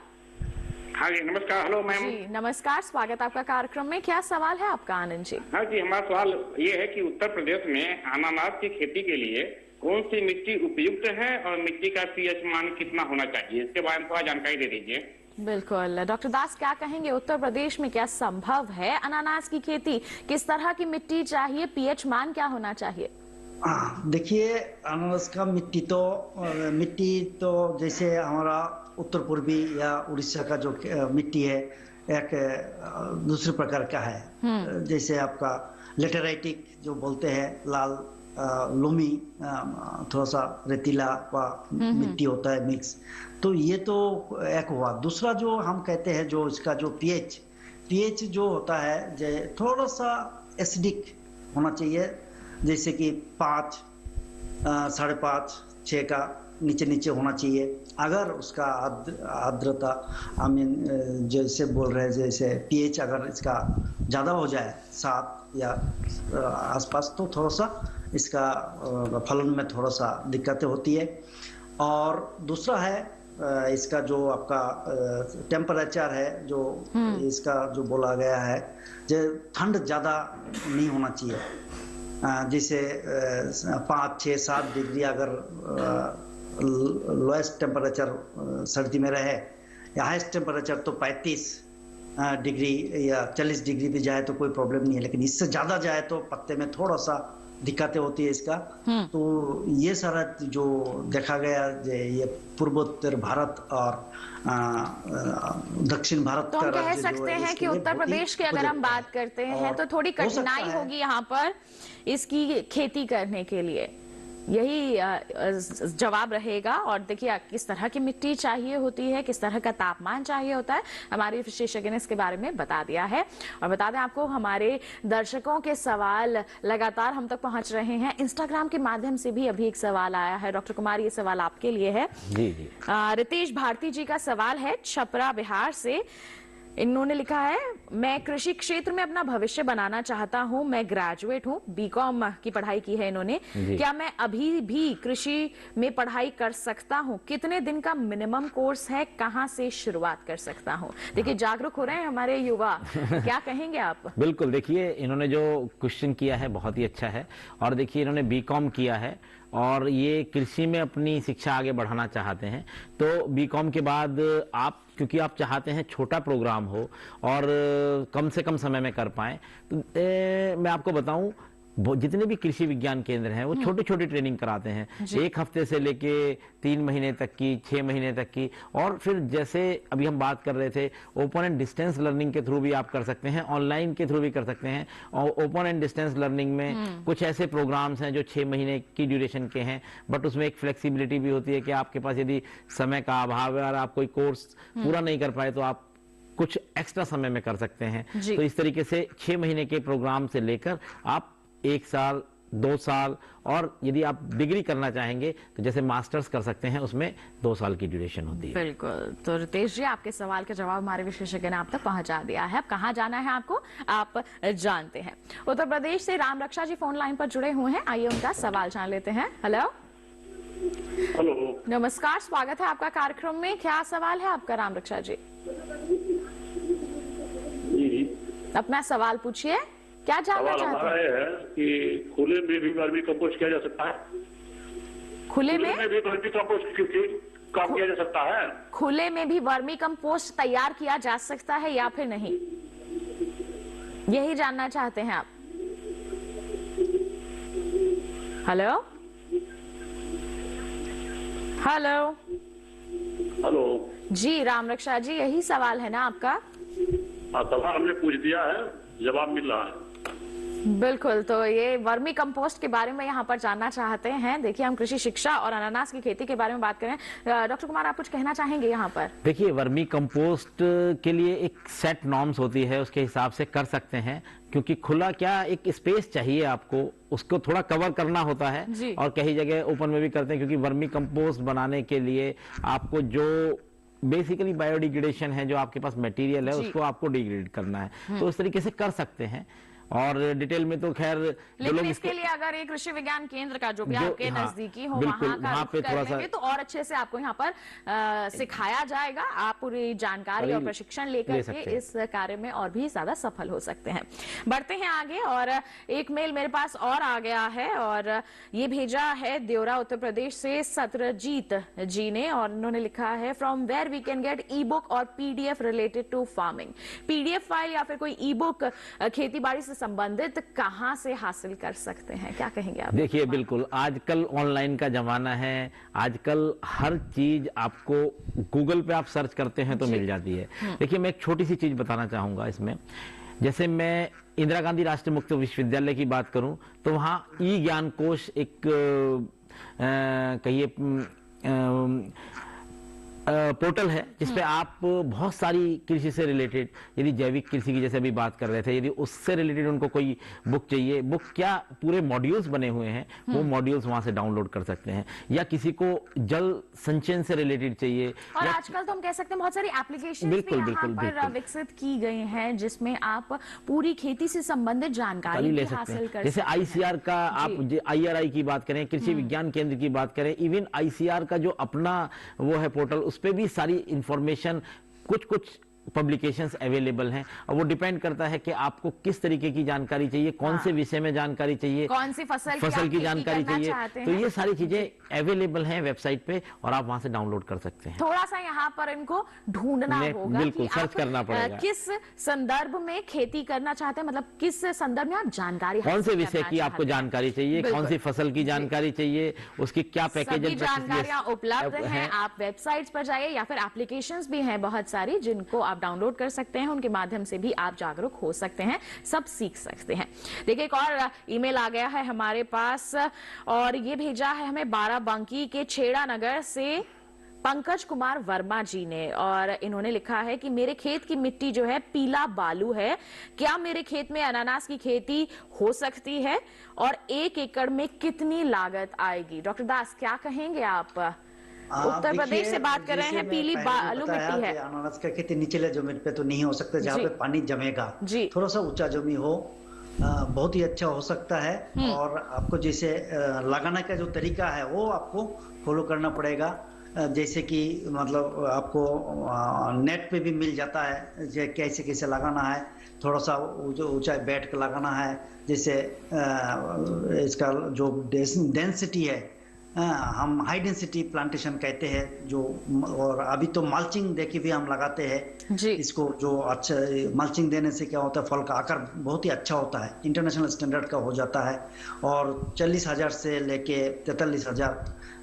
हाँ जी नमस्कार। हेलो मैम जी नमस्कार, स्वागत आपका कार्यक्रम में। क्या सवाल है आपका आनंद जी? हाँ जी, हमारा सवाल ये है कि उत्तर प्रदेश में अनानास की खेती के लिए कौन सी मिट्टी उपयुक्त है और मिट्टी का पीएच मान कितना होना चाहिए, इसके बारे में थोड़ा जानकारी दे दीजिए। बिल्कुल, डॉक्टर दास क्या कहेंगे, उत्तर प्रदेश में क्या संभव है अनानास की खेती? किस तरह की मिट्टी चाहिए, पीएच मान क्या होना चाहिए? देखिए, अनानास का मिट्टी तो जैसे हमारा उत्तर पूर्वी या उड़ीसा का जो मिट्टी है एक दूसरे प्रकार का है। जैसे आपका लेटेराइटिक जो बोलते हैं, लाल लोमी थोड़ा सा रेतीला व मिट्टी होता है मिक्स, तो ये तो एक हुआ। दूसरा जो हम कहते हैं जो इसका जो पीएच जो होता है थोड़ा सा एसिडिक होना चाहिए, जैसे कि 5, 5.5, 6 का नीचे होना चाहिए। अगर उसका आर्द्रता जैसे बोल रहे हैं, जैसे पीएच अगर इसका ज़्यादा हो जाए 7 या आसपास, तो थोड़ा सा इसका फलन में थोड़ा सा दिक्कतें होती है। और दूसरा है इसका जो आपका टेम्परेचर है, जो इसका जो बोला गया है, जो ठंड ज़्यादा नहीं होना चाहिए। जैसे 5, 6, 7 डिग्री अगर लोएस्ट टेम्परेचर सर्दी में रहे, या हाईएस्ट टेम्परेचर तो 35 डिग्री या 40 डिग्री भी जाए तो कोई प्रॉब्लम नहीं है, लेकिन इससे ज़्यादा जाए तो पत्ते में थोड़ा सा दिक्कतें होती है इसका। तो ये सारा जो देखा गया, ये पूर्वोत्तर भारत और दक्षिण भारत तो हम कह सकते हैं कि उत्तर प्रदेश की अगर हम बात करते हैं तो थोड़ी कठिनाई होगी यहाँ पर इसकी खेती करने के लिए, यही जवाब रहेगा। और देखिए किस तरह की मिट्टी चाहिए होती है, किस तरह का तापमान चाहिए होता है, हमारे विशेषज्ञ ने इसके बारे में बता दिया है। और बता दें आपको, हमारे दर्शकों के सवाल लगातार हम तक पहुंच रहे हैं। इंस्टाग्राम के माध्यम से भी अभी एक सवाल आया है। डॉक्टर कुमार, ये सवाल आपके लिए है। जी। रितेश भारती जी का सवाल है, छपरा बिहार से। इन्होंने लिखा है, मैं कृषि क्षेत्र में अपना भविष्य बनाना चाहता हूं, मैं ग्रेजुएट हूं, बीकॉम की पढ़ाई की है इन्होंने। क्या मैं अभी भी कृषि में पढ़ाई कर सकता हूं? कितने दिन का मिनिमम कोर्स है? कहां से शुरुआत कर सकता हूं? देखिए जागरूक हो रहे हैं हमारे युवा, क्या कहेंगे आप? बिल्कुल, देखिए इन्होंने जो क्वेश्चन किया है बहुत ही अच्छा है। और देखिए इन्होंने बीकॉम किया है और ये कृषि में अपनी शिक्षा आगे बढ़ाना चाहते हैं। तो बीकॉम के बाद आप, क्योंकि आप चाहते हैं छोटा प्रोग्राम हो और कम से कम समय में कर पाएं, तो मैं आपको बताऊं, जितने भी कृषि विज्ञान केंद्र हैं वो छोटी छोटी ट्रेनिंग कराते हैं, 1 हफ्ते से लेके 3 महीने तक की, 6 महीने तक की। और फिर जैसे अभी हम बात कर रहे थे, ओपन एंड डिस्टेंस लर्निंग के थ्रू भी आप कर सकते हैं, ऑनलाइन के थ्रू भी कर सकते हैं। और ओपन एंड डिस्टेंस लर्निंग में कुछ ऐसे प्रोग्राम्स हैं जो 6 महीने की ड्यूरेशन के हैं, बट उसमें एक फ्लेक्सिबिलिटी भी होती है कि आपके पास यदि समय का अभाव है और आप कोई कोर्स पूरा नहीं कर पाए तो आप कुछ एक्स्ट्रा समय में कर सकते हैं। तो इस तरीके से 6 महीने के प्रोग्राम से लेकर आप 1 साल, 2 साल, और यदि आप डिग्री करना चाहेंगे तो जैसे मास्टर्स कर सकते हैं, उसमें 2 साल की ड्यूरेशन होती है। बिल्कुल। तो रितेश जी, आपके सवाल का जवाब हमारे विशेषज्ञ ने आप तक पहुंचा दिया है। अब कहाँ जाना है आपको, आप जानते हैं। उत्तर प्रदेश से राम रक्षा जी फोन लाइन पर जुड़े हुए हैं, आइए उनका सवाल जान लेते हैं। हेलो नमस्कार, स्वागत है आपका कार्यक्रम में। क्या सवाल है आपका राम रक्षा जी? अपना सवाल पूछिए, क्या जानना चाहते हैं? है कि खुले में भी वर्मी कंपोस्ट किया जा सकता है? खुले में भी वर्मी कंपोस्ट काम किया जा सकता है? खुले में भी वर्मी कंपोस्ट तैयार किया जा सकता है या फिर नहीं, यही जानना चाहते हैं आप? हेलो हेलो जी राम रक्षा जी, यही सवाल है ना आपका? सवाल हमने पूछ दिया है, जवाब मिल रहा है। बिल्कुल, तो ये वर्मी कंपोस्ट के बारे में यहाँ पर जानना चाहते हैं। देखिए हम कृषि शिक्षा और अनानास की खेती के बारे में बात करें। डॉक्टर कुमार, आप कुछ कहना चाहेंगे यहाँ पर? देखिए, वर्मी कंपोस्ट के लिए एक सेट नॉर्म्स होती है, उसके हिसाब से कर सकते हैं, क्योंकि खुला क्या एक स्पेस चाहिए आपको, उसको थोड़ा कवर करना होता है। और कई जगह ओपन में भी करते हैं, क्योंकि वर्मी कंपोस्ट बनाने के लिए आपको जो बेसिकली बायोडिग्रेडेशन है, जो आपके पास मटेरियल है, उसको आपको डिग्रेड करना है। तो इस तरीके से कर सकते हैं। और डिटेल में तो खैर लेकिन इसके लिए अगर एक कृषि विज्ञान केंद्र का जो भी आपके नजदीकी हो वहां पे थोड़ा सा तो और अच्छे से आपको यहाँ पर सिखाया जाएगा। आप पूरी जानकारी और प्रशिक्षण लेकर के इस कार्य में और भी ज्यादा सफल हो सकते हैं। बढ़ते हैं आगे और एक मेल मेरे पास और आ गया है और ये भेजा है देवरा उत्तर प्रदेश से सत्रजीत जी ने और उन्होंने लिखा है from where we can get ebook और PDF related to farming. PDF file या फिर कोई ई बुक खेती बाड़ी से संबंधित कहां से हासिल कर सकते हैं, क्या कहेंगे आप? देखिए बिल्कुल आजकल ऑनलाइन का जमाना है, आजकल हर चीज आपको गूगल पे आप सर्च करते हैं तो मिल जाती है। देखिए मैं एक छोटी सी चीज बताना चाहूंगा इसमें, जैसे मैं इंदिरा गांधी राष्ट्रीय मुक्त विश्वविद्यालय की बात करूं तो वहां ई ज्ञान कोश एक कहिए पोर्टल है जिसपे आप बहुत सारी कृषि से रिलेटेड, यदि जैविक कृषि की जैसे अभी बात कर रहे थे, यदि उससे रिलेटेड उनको कोई बुक चाहिए, बुक क्या पूरे मॉड्यूल्स बने हुए हैं, वो मॉड्यूल्स वहां से डाउनलोड कर सकते हैं। या किसी को जल संचयन से रिलेटेड चाहिए और आजकल तो हम कह सकते हैं बहुत सारी एप्लीकेशंस भी यहाँ पर विकसित की गई हैं जिसमें आप पूरी खेती से संबंधित जानकारी ले सकते हैं। जैसे आईसीआर का आप IRI की बात करें, कृषि विज्ञान केंद्र की बात करें, इवन आईसीआर का जो अपना वो है पोर्टल उस पे भी सारी इंफॉर्मेशन कुछ पब्लिकेशंस अवेलेबल हैं और वो डिपेंड करता है कि आपको किस तरीके की जानकारी चाहिए, कौन से विषय में जानकारी चाहिए, कौन सी फसल की जानकारी चाहिए, तो ये सारी चीजें अवेलेबल हैं वेबसाइट पे और आप वहां से डाउनलोड कर सकते हैं। थोड़ा सा यहाँ पर इनको ढूंढना होगा, बिल्कुल सर्च करना पड़ेगा किस संदर्भ में खेती करना चाहते हैं, मतलब किस संदर्भ में आप जानकारी, कौन से विषय की आपको जानकारी चाहिए, कौन सी फसल की जानकारी चाहिए, उसकी क्या पैकेज जानकारियां उपलब्ध हैं। आप वेबसाइट्स पर जाइए या फिर एप्लीकेशंस भी हैं बहुत सारी जिनको आप डाउनलोड कर सकते हैं, उनके माध्यम से भी आप जागरूक हो सकते हैं, सब सीख सकते हैं। देखिए एक और ईमेल आ गया है हमारे पास और ये भेजा है हमें बाराबंकी के छेड़ा नगर से पंकज कुमार वर्मा जी ने और इन्होंने लिखा है कि मेरे खेत की मिट्टी जो है पीला बालू है, क्या मेरे खेत में अनानास की खेती हो सकती है और 1 एकड़ में कितनी लागत आएगी? डॉक्टर दास क्या कहेंगे आप? उत्तर प्रदेश से बात कर रहे हैं, पीली बालू मिट्टी है। अनानास का खेती निचले जमीन पे तो नहीं हो सकता, जहाँ पे पानी जमेगा, थोड़ा सा ऊंचा जमीन हो बहुत ही अच्छा हो सकता है। और आपको जैसे लगाने का जो तरीका है वो आपको फॉलो करना पड़ेगा, जैसे कि मतलब आपको नेट पे भी मिल जाता है कैसे कैसे लगाना है, थोड़ा सा ऊंचाई बैठ कर लगाना है, जैसे इसका जो डेंसिटी है हम हाई डेंसिटी प्लांटेशन कहते हैं जो, और अभी तो मल्चिंग देके भी हम लगाते हैं इसको, जो अच्छा मल्चिंग देने से क्या होता है फल का आकार बहुत ही अच्छा होता है, इंटरनेशनल स्टैंडर्ड का हो जाता है। और 40,000 से लेके 43,000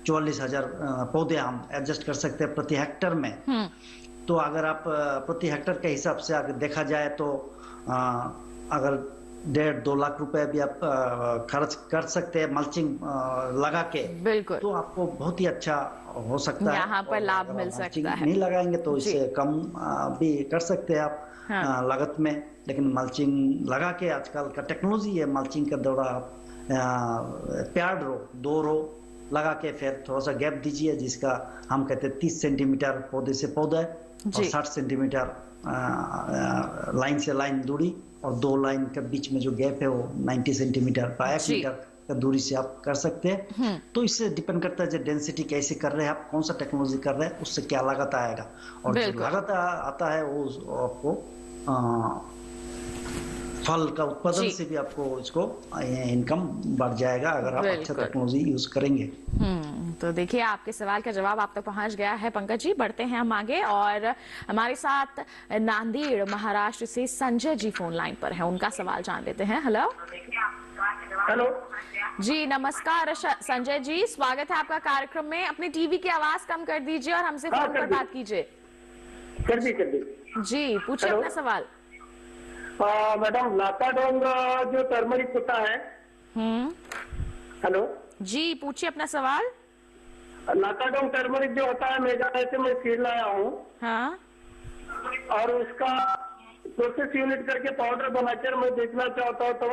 44,000 पौधे हम एडजस्ट कर सकते हैं प्रति हेक्टर में। तो अगर आप प्रति हेक्टर के हिसाब से अगर देखा जाए तो अगर 1.5-2 लाख रुपए भी आप खर्च कर सकते हैं मल्चिंग लगा के, बिल्कुल, तो आपको बहुत ही अच्छा हो सकता है, यहाँ पर लाभ मिल सकता है। नहीं लगाएंगे तो इससे कम भी कर सकते हैं आप लागत में, लेकिन मल्चिंग लगा के आजकल का टेक्नोलॉजी है मल्चिंग का दौरा, प्यार्ड रो 2 रो लगा के फिर थोड़ा सा गैप दीजिए, जिसका हम कहते हैं 30 सेंटीमीटर पौधे से पौधा और 60 सेंटीमीटर लाइन से लाइन दूरी, और 2 लाइन के बीच में जो गैप है वो 90 सेंटीमीटर पर 1 मीटर का दूरी से आप कर सकते हैं। तो इससे डिपेंड करता है जो डेंसिटी कैसे कर रहे हैं आप, कौन सा टेक्नोलॉजी कर रहे हैं, उससे क्या लागत आएगा, और जो लागत आता है वो आपको फल का उत्पादन से भी आपको इसको इनकम बढ़ जाएगा अगर आप अच्छा टेक्नोलॉजी यूज करेंगे। तो देखिए आपके सवाल का जवाब आप तक पहुंच गया है पंकज जी। बढ़ते हैं हम आगे और हमारे साथ नांदेड़ महाराष्ट्र से संजय जी फोन लाइन पर है, उनका सवाल जान लेते हैं। हेलो जी, नमस्कार संजय जी, स्वागत है आपका कार्यक्रम में। अपने टीवी की आवाज कम कर दीजिए और हमसे फोन पर बात कीजिए। कर दी जी, पूछिए अपना सवाल। मैडम लाकाडोंग जो टर्मरिक होता है, हेलो जी, पूछिए अपना सवाल। लाकाडोंग टर्मरिक जो होता है मेघालय से मैं सीड लाया हूँ, और उसका प्रोसेस यूनिट करके पाउडर बनाकर मैं बेचना चाहता हूँ, तो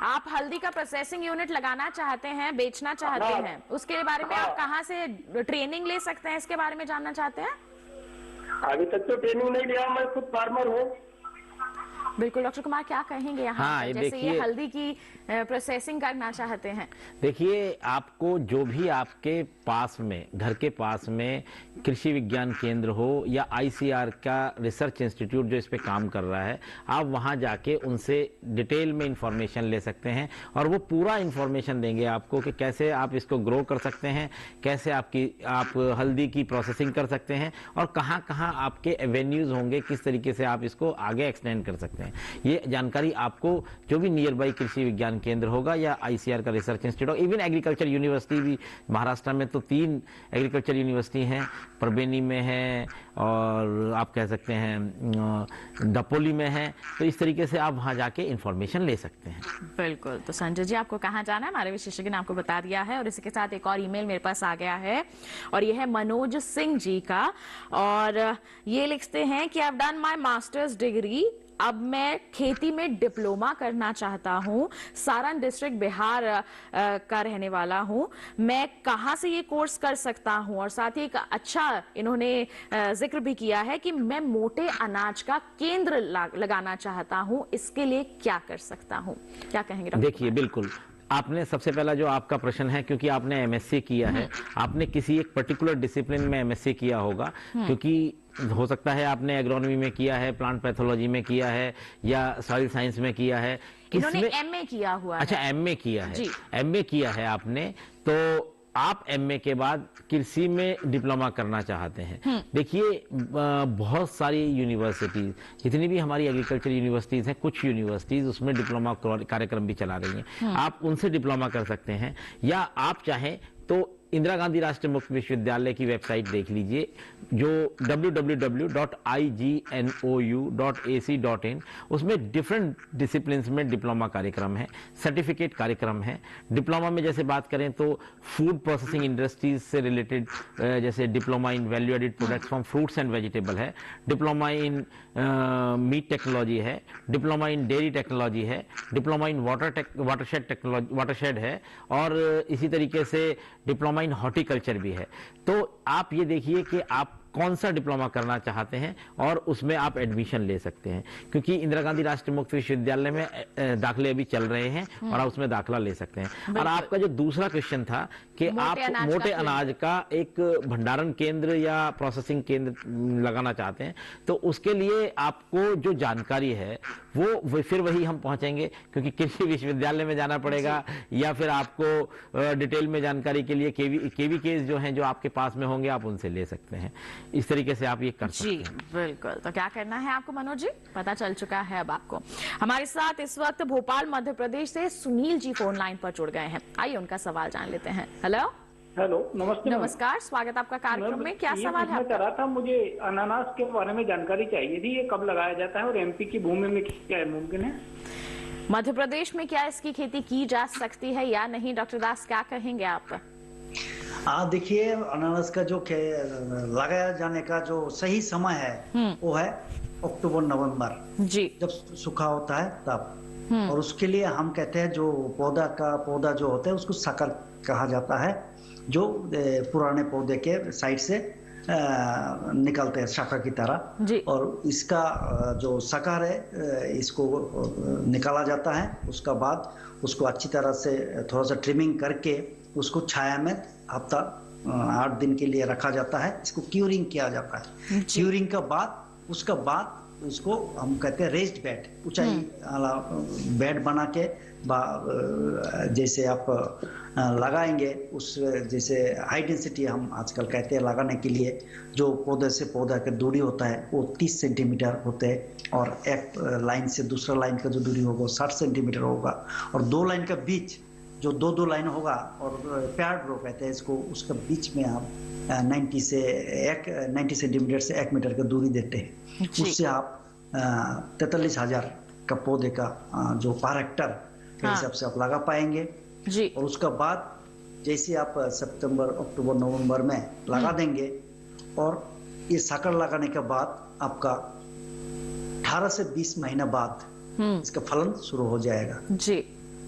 आप हल्दी का प्रोसेसिंग यूनिट लगाना चाहते हैं, बेचना चाहते हैं, उसके बारे में आप कहाँ से ट्रेनिंग ले सकते हैं, इसके बारे में जानना चाहते हैं? अभी तक तो ट्रेनिंग नहीं लिया, मैं खुद फार्मर हूँ। बिल्कुल डॉक्टर कुमार, क्या कहेंगे यहाँ हाँ, जैसे ये हल्दी की प्रोसेसिंग करना चाहते हैं? देखिए, आपको जो भी आपके पास में, घर के पास में कृषि विज्ञान केंद्र हो या ICR का रिसर्च इंस्टीट्यूट जो इस पे काम कर रहा है, आप वहां जाके उनसे डिटेल में इंफॉर्मेशन ले सकते हैं और वो पूरा इंफॉर्मेशन देंगे आपको कि कैसे आप इसको ग्रो कर सकते हैं, कैसे आप हल्दी की प्रोसेसिंग कर सकते हैं और कहाँ कहाँ आपके एवेन्यूज होंगे, किस तरीके से आप इसको आगे एक्सटेंड कर सकते हैं। ये जानकारी आपको जो भी नियर बाई कृषि विज्ञान केंद्र होगा या ICR का research institute, even agriculture university भी, महाराष्ट्र में तो 3 एग्रीकल्चर यूनिवर्सिटी हैं, परबेनी में है और आप कह सकते हैं दपोली में है, तो इस तरीके से आप वहां जाके इंफॉर्मेशन ले सकते हैं। बिल्कुल। तो संजय जी, आपको कहाँ जाना है? हमारे विशेषज्ञ ने आपको बता दिया है। और इसी के साथ एक और ईमेल मेरे पास आ गया है और ये है मनोज सिंह जी का, और ये लिखते हैं कि I have done my masters degree, अब मैं खेती में डिप्लोमा करना चाहता हूँ, सारण डिस्ट्रिक्ट बिहार का रहने वाला हूँ, मैं कहाँ से ये कोर्स कर सकता हूँ? और साथ ही एक अच्छा इन्होंने जिक्र भी किया है कि मैं मोटे अनाज का केंद्र लगाना चाहता हूँ, इसके लिए क्या कर सकता हूँ? क्या कहेंगे डॉक्टर? देखिए, बिल्कुल आपने सबसे पहला जो आपका प्रश्न है, क्योंकि आपने MSc किया है, आपने किसी एक पर्टिकुलर डिसिप्लिन में MSc किया होगा, क्योंकि हो सकता है आपने एग्रोनॉमी में किया है, प्लांट पैथोलॉजी में किया है या सॉइल साइंस में किया है। इन्होंने MA किया हुआ है। अच्छा, MA किया है, MA किया है आपने, तो आप MA के बाद कृषि में डिप्लोमा करना चाहते हैं। देखिए, बहुत सारी यूनिवर्सिटीज, जितनी भी हमारी एग्रीकल्चर यूनिवर्सिटीज हैं, कुछ यूनिवर्सिटीज उसमें डिप्लोमा कार्यक्रम भी चला रही हैं, आप उनसे डिप्लोमा कर सकते हैं। या आप चाहें तो इंदिरा गांधी राष्ट्रीय मुक्त विश्वविद्यालय की वेबसाइट देख लीजिए, जो www.ignou.ac.in, उसमें डिफरेंट डिसिप्लिन्स में डिप्लोमा कार्यक्रम है, सर्टिफिकेट कार्यक्रम है। डिप्लोमा में जैसे बात करें तो फूड प्रोसेसिंग इंडस्ट्रीज से रिलेटेड, जैसे diploma in value added products from fruits and vegetable है, डिप्लोमा इन मीट टेक्नोलॉजी है, डिप्लोमा इन डेयरी टेक्नोलॉजी है, डिप्लोमा इन वाटरशेड है, और इसी तरीके से डिप्लोमा इन हॉर्टिकल्चर भी है। तो आप ये देखिए कि आप कौन सा डिप्लोमा करना चाहते हैं और उसमें आप एडमिशन ले सकते हैं, क्योंकि इंदिरा गांधी राष्ट्रीय मुक्त विश्वविद्यालय में दाखले अभी चल रहे हैं और आप उसमें दाखला ले सकते हैं। और आपका जो दूसरा क्वेश्चन था कि आप मोटे अनाज का एक भंडारण केंद्र या प्रोसेसिंग केंद्र लगाना चाहते हैं, तो उसके लिए आपको जो जानकारी है वो फिर वही हम पहुंचेंगे, क्योंकि कृषि विश्वविद्यालय में जाना पड़ेगा, या फिर आपको डिटेल में जानकारी के लिए केवी केस जो हैं, जो आपके पास में होंगे, आप उनसे ले सकते हैं। इस तरीके से आप ये कर सकते हैं। बिल्कुल। तो क्या करना है आपको मनोज जी, पता चल चुका है अब आपको। हमारे साथ इस वक्त भोपाल मध्य प्रदेश से सुनील जी फोन लाइन पर जुड़ गए हैं, आइए उनका सवाल जान लेते हैं। हेलो नमस्ते। नमस्कार, स्वागत आपका कार्यक्रम में। क्या सवाल है? चाह रहा था, मुझे अनानास के बारे में जानकारी चाहिए थी, ये कब लगाया जाता है और MP की भूमि में क्या मुमकिन है? मध्य प्रदेश में क्या इसकी खेती की जा सकती है या नहीं? डॉक्टर दास, क्या कहेंगे आप? देखिए, अनानास का जो लगाया जाने का जो सही समय है वो है अक्टूबर-नवंबर जी, जब सूखा होता है तब। और उसके लिए हम कहते हैं, जो पौधा जो होता है उसको साकर कहा जाता है, जो पुराने पौधे के साइड से निकलते हैं शाखा की तरह। और इसका जो साकार है, इसको निकाला जाता है। उसका बाद उसको अच्छी तरह से थोड़ा सा ट्रिमिंग करके उसको छाया में हफ्ता 8 दिन के लिए रखा जाता है। इसको क्यूरिंग किया जाता है। क्यूरिंग का बाद उसका बाद उसको हम कहते हैं रेस्ड बेड, ऊंचाई वाला बेड बना के जैसे आप लगाएंगे, उस जैसे हाई डेंसिटी हम आजकल कहते हैं लगाने के लिए, जो पौधे से पौधा का दूरी होता है वो 30 सेंटीमीटर होते हैं, और एक लाइन से दूसरा लाइन का जो दूरी होगा 60 सेंटीमीटर होगा, और 2 लाइन का बीच जो 2 लाइन होगा, और प्यार रो कहते हैं इसको, उसका बीच में आप 90 सेंटीमीटर से 1 मीटर का दूरी देते हैं। उससे आप 43,000 का पौधे का जो पर हेक्टर के हिसाब से आप लगा पाएंगे जी। और उसका बाद जैसे आप सितंबर, अक्टूबर, नवंबर में लगा देंगे, और ये साकर लगाने के बाद आपका 18 से 20 महीना बाद इसका फलन शुरू हो जाएगा जी।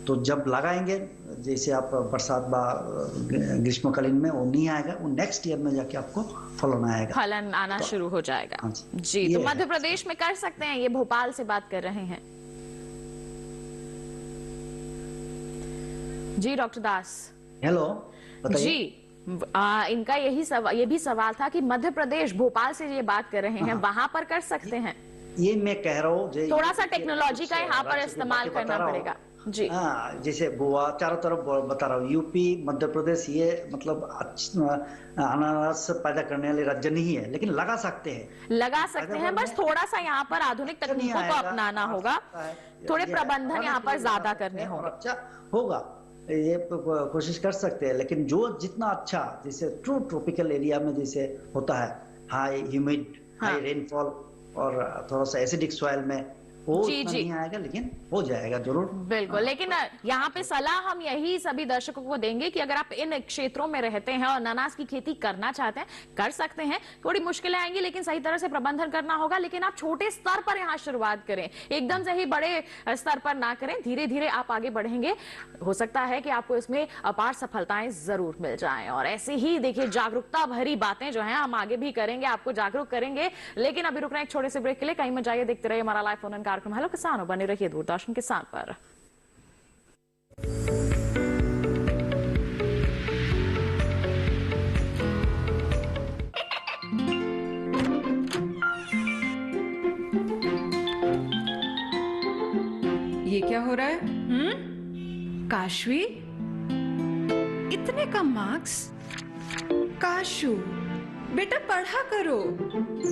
तो जब लगाएंगे जैसे आप बरसात ग्रीष्मकालीन में वो नहीं आएगा, वो नेक्स्ट ईयर में जाके आपको फलन आएगा, फलन आना शुरू हो जाएगा। जी, तो मध्य प्रदेश में कर सकते हैं, ये भोपाल से बात कर रहे हैं। जी डॉक्टर दास। हेलो जी, इनका ये भी सवाल था कि मध्य प्रदेश भोपाल से ये बात कर रहे हैं, वहां पर कर सकते हैं? ये मैं कह रहा हूँ, थोड़ा सा टेक्नोलॉजी का यहाँ पर इस्तेमाल करना पड़ेगा। जी हाँ, जैसे गोवा चारों तरफ बता रहा हूँ, यूपी मध्य प्रदेश, ये मतलब अनानास पैदा करने वाले राज्य नहीं है, लेकिन लगा सकते हैं, बस थोड़ा सा यहाँ पर आधुनिक तकनीकों को अपनाना होगा, थोड़े प्रबंधन यहाँ पर ज्यादा करने होंगे। अच्छा होगा, ये कोशिश कर सकते हैं, लेकिन जो जितना अच्छा, जैसे ट्रू ट्रॉपिकल एरिया में जैसे होता है, हाई ह्यूमिड, हाई रेनफॉल और थोड़ा सा एसिडिक सॉइल में, वो नहीं आएगा, लेकिन हो जाएगा जरूर। बिल्कुल, लेकिन यहाँ पे सलाह हम यही सभी दर्शकों को देंगे कि अगर आप इन क्षेत्रों में रहते हैं और अनानास की खेती करना चाहते हैं, कर सकते हैं। थोड़ी मुश्किलें आएंगी, लेकिन सही तरह से प्रबंधन करना होगा। लेकिन आप छोटे स्तर पर यहाँ शुरुआत करें, एकदम से ही बड़े स्तर पर ना करें, धीरे धीरे आप आगे बढ़ेंगे। हो सकता है कि आपको इसमें अपार सफलताएं जरूर मिल जाएं। और ऐसे ही देखिए, जागरूकता भरी बातें जो है हम आगे भी करेंगे, आपको जागरूक करेंगे। लेकिन अभी रुकना एक छोटे से ब्रेक के लिए, कहीं मत जाइए, देखते रहिए हमारा लाइव फोन इन कार्यक्रम हेलो किसान, बने रहिए दूरदर्शन किसान पर। ये क्या हो रहा है? काशवी, इतने कम मार्क्स? काशू बेटा पढ़ा करो,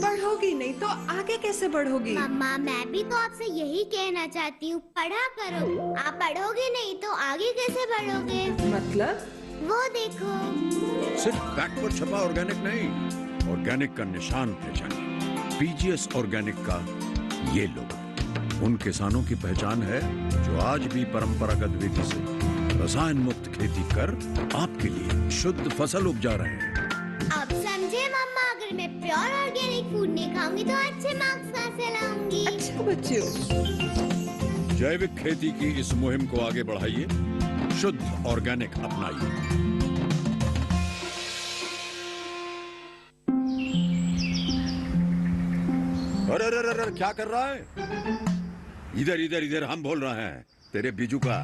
पढ़ोगी नहीं तो आगे कैसे बढ़ोगी? मम्मा, मैं भी तो आपसे यही कहना चाहती हूँ, पढ़ा करो। आप पढ़ोगे नहीं तो आगे कैसे बढ़ोगे? मतलब? वो देखो, सिर्फ बैक पर छपा ऑर्गेनिक नहीं, ऑर्गेनिक का निशान पहचानिए। पीजीएस ऑर्गेनिक का ये लोग उन किसानों की पहचान है जो आज भी परंपरागत विधि से रसायन मुक्त खेती कर आपके लिए शुद्ध फसल उपजा रहे हैं। अब समझे मम्मा, अगर मैं प्योर ऑर्गेनिक फूड नहीं खाऊंगी तो अच्छे मार्क्स कहाँ से लाऊंगी? अच्छा बच्चों, जैविक खेती की इस मुहिम को आगे बढ़ाइए, शुद्ध ऑर्गेनिक अपनाइए। अरे क्या कर रहा है? इधर इधर इधर, हम बोल रहे हैं, तेरे बीजू का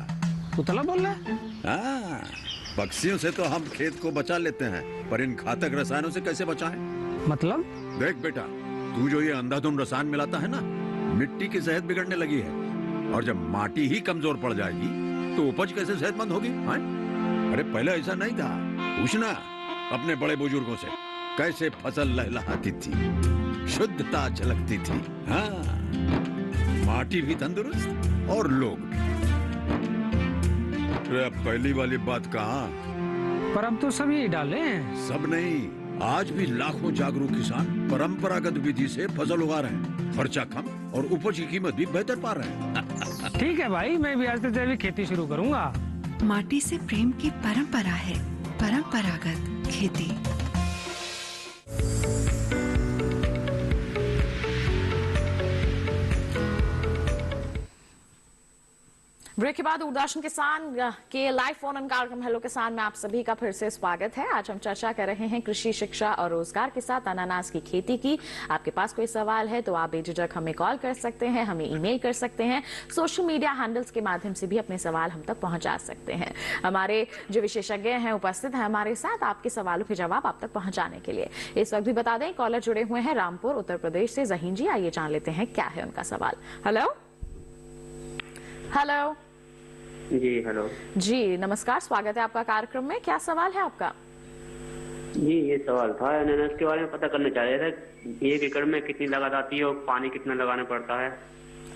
पुतला बोल रहा है। हाँ, पक्षियों से तो हम खेत को बचा लेते हैं, पर इन घातक रसायनों से कैसे बचाएं? मतलब? देख बेटा, तू जो ये अंधाधुंध रसायन मिलाता है ना, मिट्टी की सेहत बिगड़ने लगी है, और जब माटी ही कमजोर पड़ जाएगी तो उपज कैसे सेहतमंद होगी? अरे पहले ऐसा नहीं था, पूछना अपने बड़े बुजुर्गों से, कैसे फसल लहलहाती थी, शुद्धता झलकती थी। हाँ, माटी भी तंदुरुस्त और लोग भी। पहली वाली बात कहाँ? पर अब तो सभी डाले हैं। सब नहीं, आज भी लाखों जागरूक किसान परंपरागत विधि से फसल उगा रहे हैं, खर्चा कम और उपज की कीमत भी बेहतर पा रहे हैं। ठीक है भाई, मैं भी आज से जैविक खेती शुरू करूंगा। माटी से प्रेम की परंपरा है परंपरागत खेती। ब्रेक के बाद दूरदर्शन किसान के लाइव फोन इन कार्यक्रम हेलो किसान में आप सभी का फिर से स्वागत है। आज हम चर्चा कर रहे हैं कृषि शिक्षा और रोजगार के साथ अनानास की खेती की। आपके पास कोई सवाल है तो आप बेझिझक हमें कॉल कर सकते हैं, हमें ईमेल कर सकते हैं, सोशल मीडिया हैंडल्स के माध्यम से भी अपने सवाल हम तक पहुंचा सकते हैं। हमारे जो विशेषज्ञ हैं उपस्थित हैं हमारे साथ आपके सवालों के जवाब आप तक पहुंचाने के लिए। इस वक्त भी बता दें, कॉलर जुड़े हुए हैं रामपुर उत्तर प्रदेश से जहीन जी। आइए जान लेते हैं क्या है उनका सवाल। हेलो हेलो जी, हेलो जी, नमस्कार, स्वागत है आपका कार्यक्रम में। क्या सवाल है आपका? जी, ये सवाल था अनानास के बारे में पता करना चाह रहे थे। 1 एकड़ में कितनी लागत आती है और पानी कितना लगाना पड़ता है?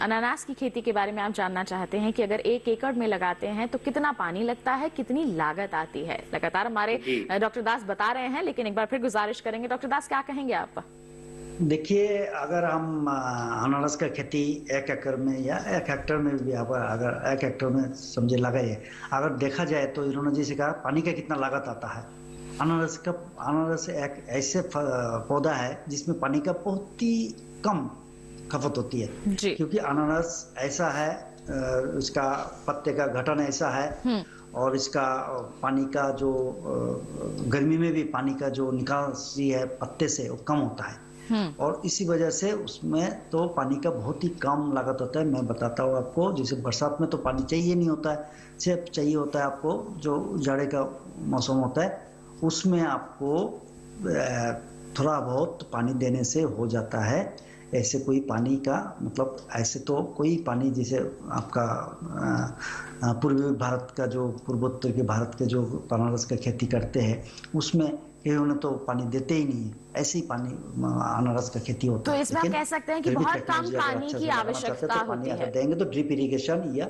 अनानास की खेती के बारे में आप जानना चाहते हैं कि अगर 1 एकड़ में लगाते हैं तो कितना पानी लगता है, कितनी लागत आती है। लगातार हमारे डॉक्टर दास बता रहे हैं, लेकिन एक बार फिर गुजारिश करेंगे, डॉक्टर दास क्या कहेंगे आप? देखिए, अगर हम अनारस का खेती 1 एकड़ में या 1 हेक्टेयर में भी अगर 1 हेक्टेयर में समझे लगाइए, अगर देखा जाए तो इन्होंने जैसे कहा पानी का कितना लागत आता है। अनारस एक ऐसे पौधा है जिसमें पानी का बहुत ही कम खपत होती है, क्योंकि अनारस ऐसा है, उसका पत्ते का गठन ऐसा है और इसका पानी का जो गर्मी में भी पानी का जो निकासी है पत्ते से वो कम होता है और इसी वजह से उसमें तो पानी का बहुत ही कम लागत होता है। मैं बताता हूँ आपको, जैसे बरसात में तो पानी चाहिए नहीं होता है, सिर्फ चाहिए होता है आपको जो जाड़े का मौसम होता है उसमें आपको थोड़ा बहुत पानी देने से हो जाता है। ऐसे कोई पानी का मतलब ऐसे तो कोई पानी जैसे आपका पूर्वी भारत का जो पूर्वोत्तर के भारत के जो अनारस का खेती करते हैं उसमें उन्हें तो पानी देते ही नहीं है, ऐसे ही पानी अनारस का खेती होता है। तो इसमें आप कह सकते हैं कि बहुत कम पानी की आवश्यकता होती है। देंगे तो ड्रिप इरिगेशन या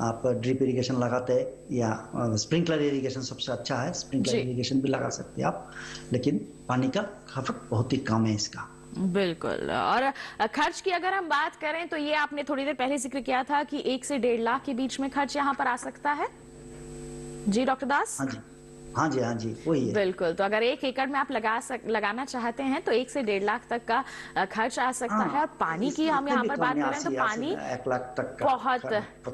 आप ड्रिप इरिगेशन लगाते हैं या स्प्रिंकलर इरिगेशन सबसे अच्छा है, स्प्रिंकलर इरिगेशन भी लगा सकते हैं आप, लेकिन पानी का खपत बहुत ही कम है इसका। बिल्कुल। और खर्च की अगर हम बात करें तो ये आपने थोड़ी देर पहले जिक्र किया था कि 1 से 1.5 लाख के बीच में खर्च यहाँ पर आ सकता है। जी डॉक्टर दास। हाँ जी वही है। बिल्कुल। तो अगर 1 एकड़ में आप लगाना चाहते हैं तो 1 से 1.5 लाख तक का खर्च आ सकता है। और पानी की हम यहाँ पर बात करें तो पानी 1 लाख तक बहुत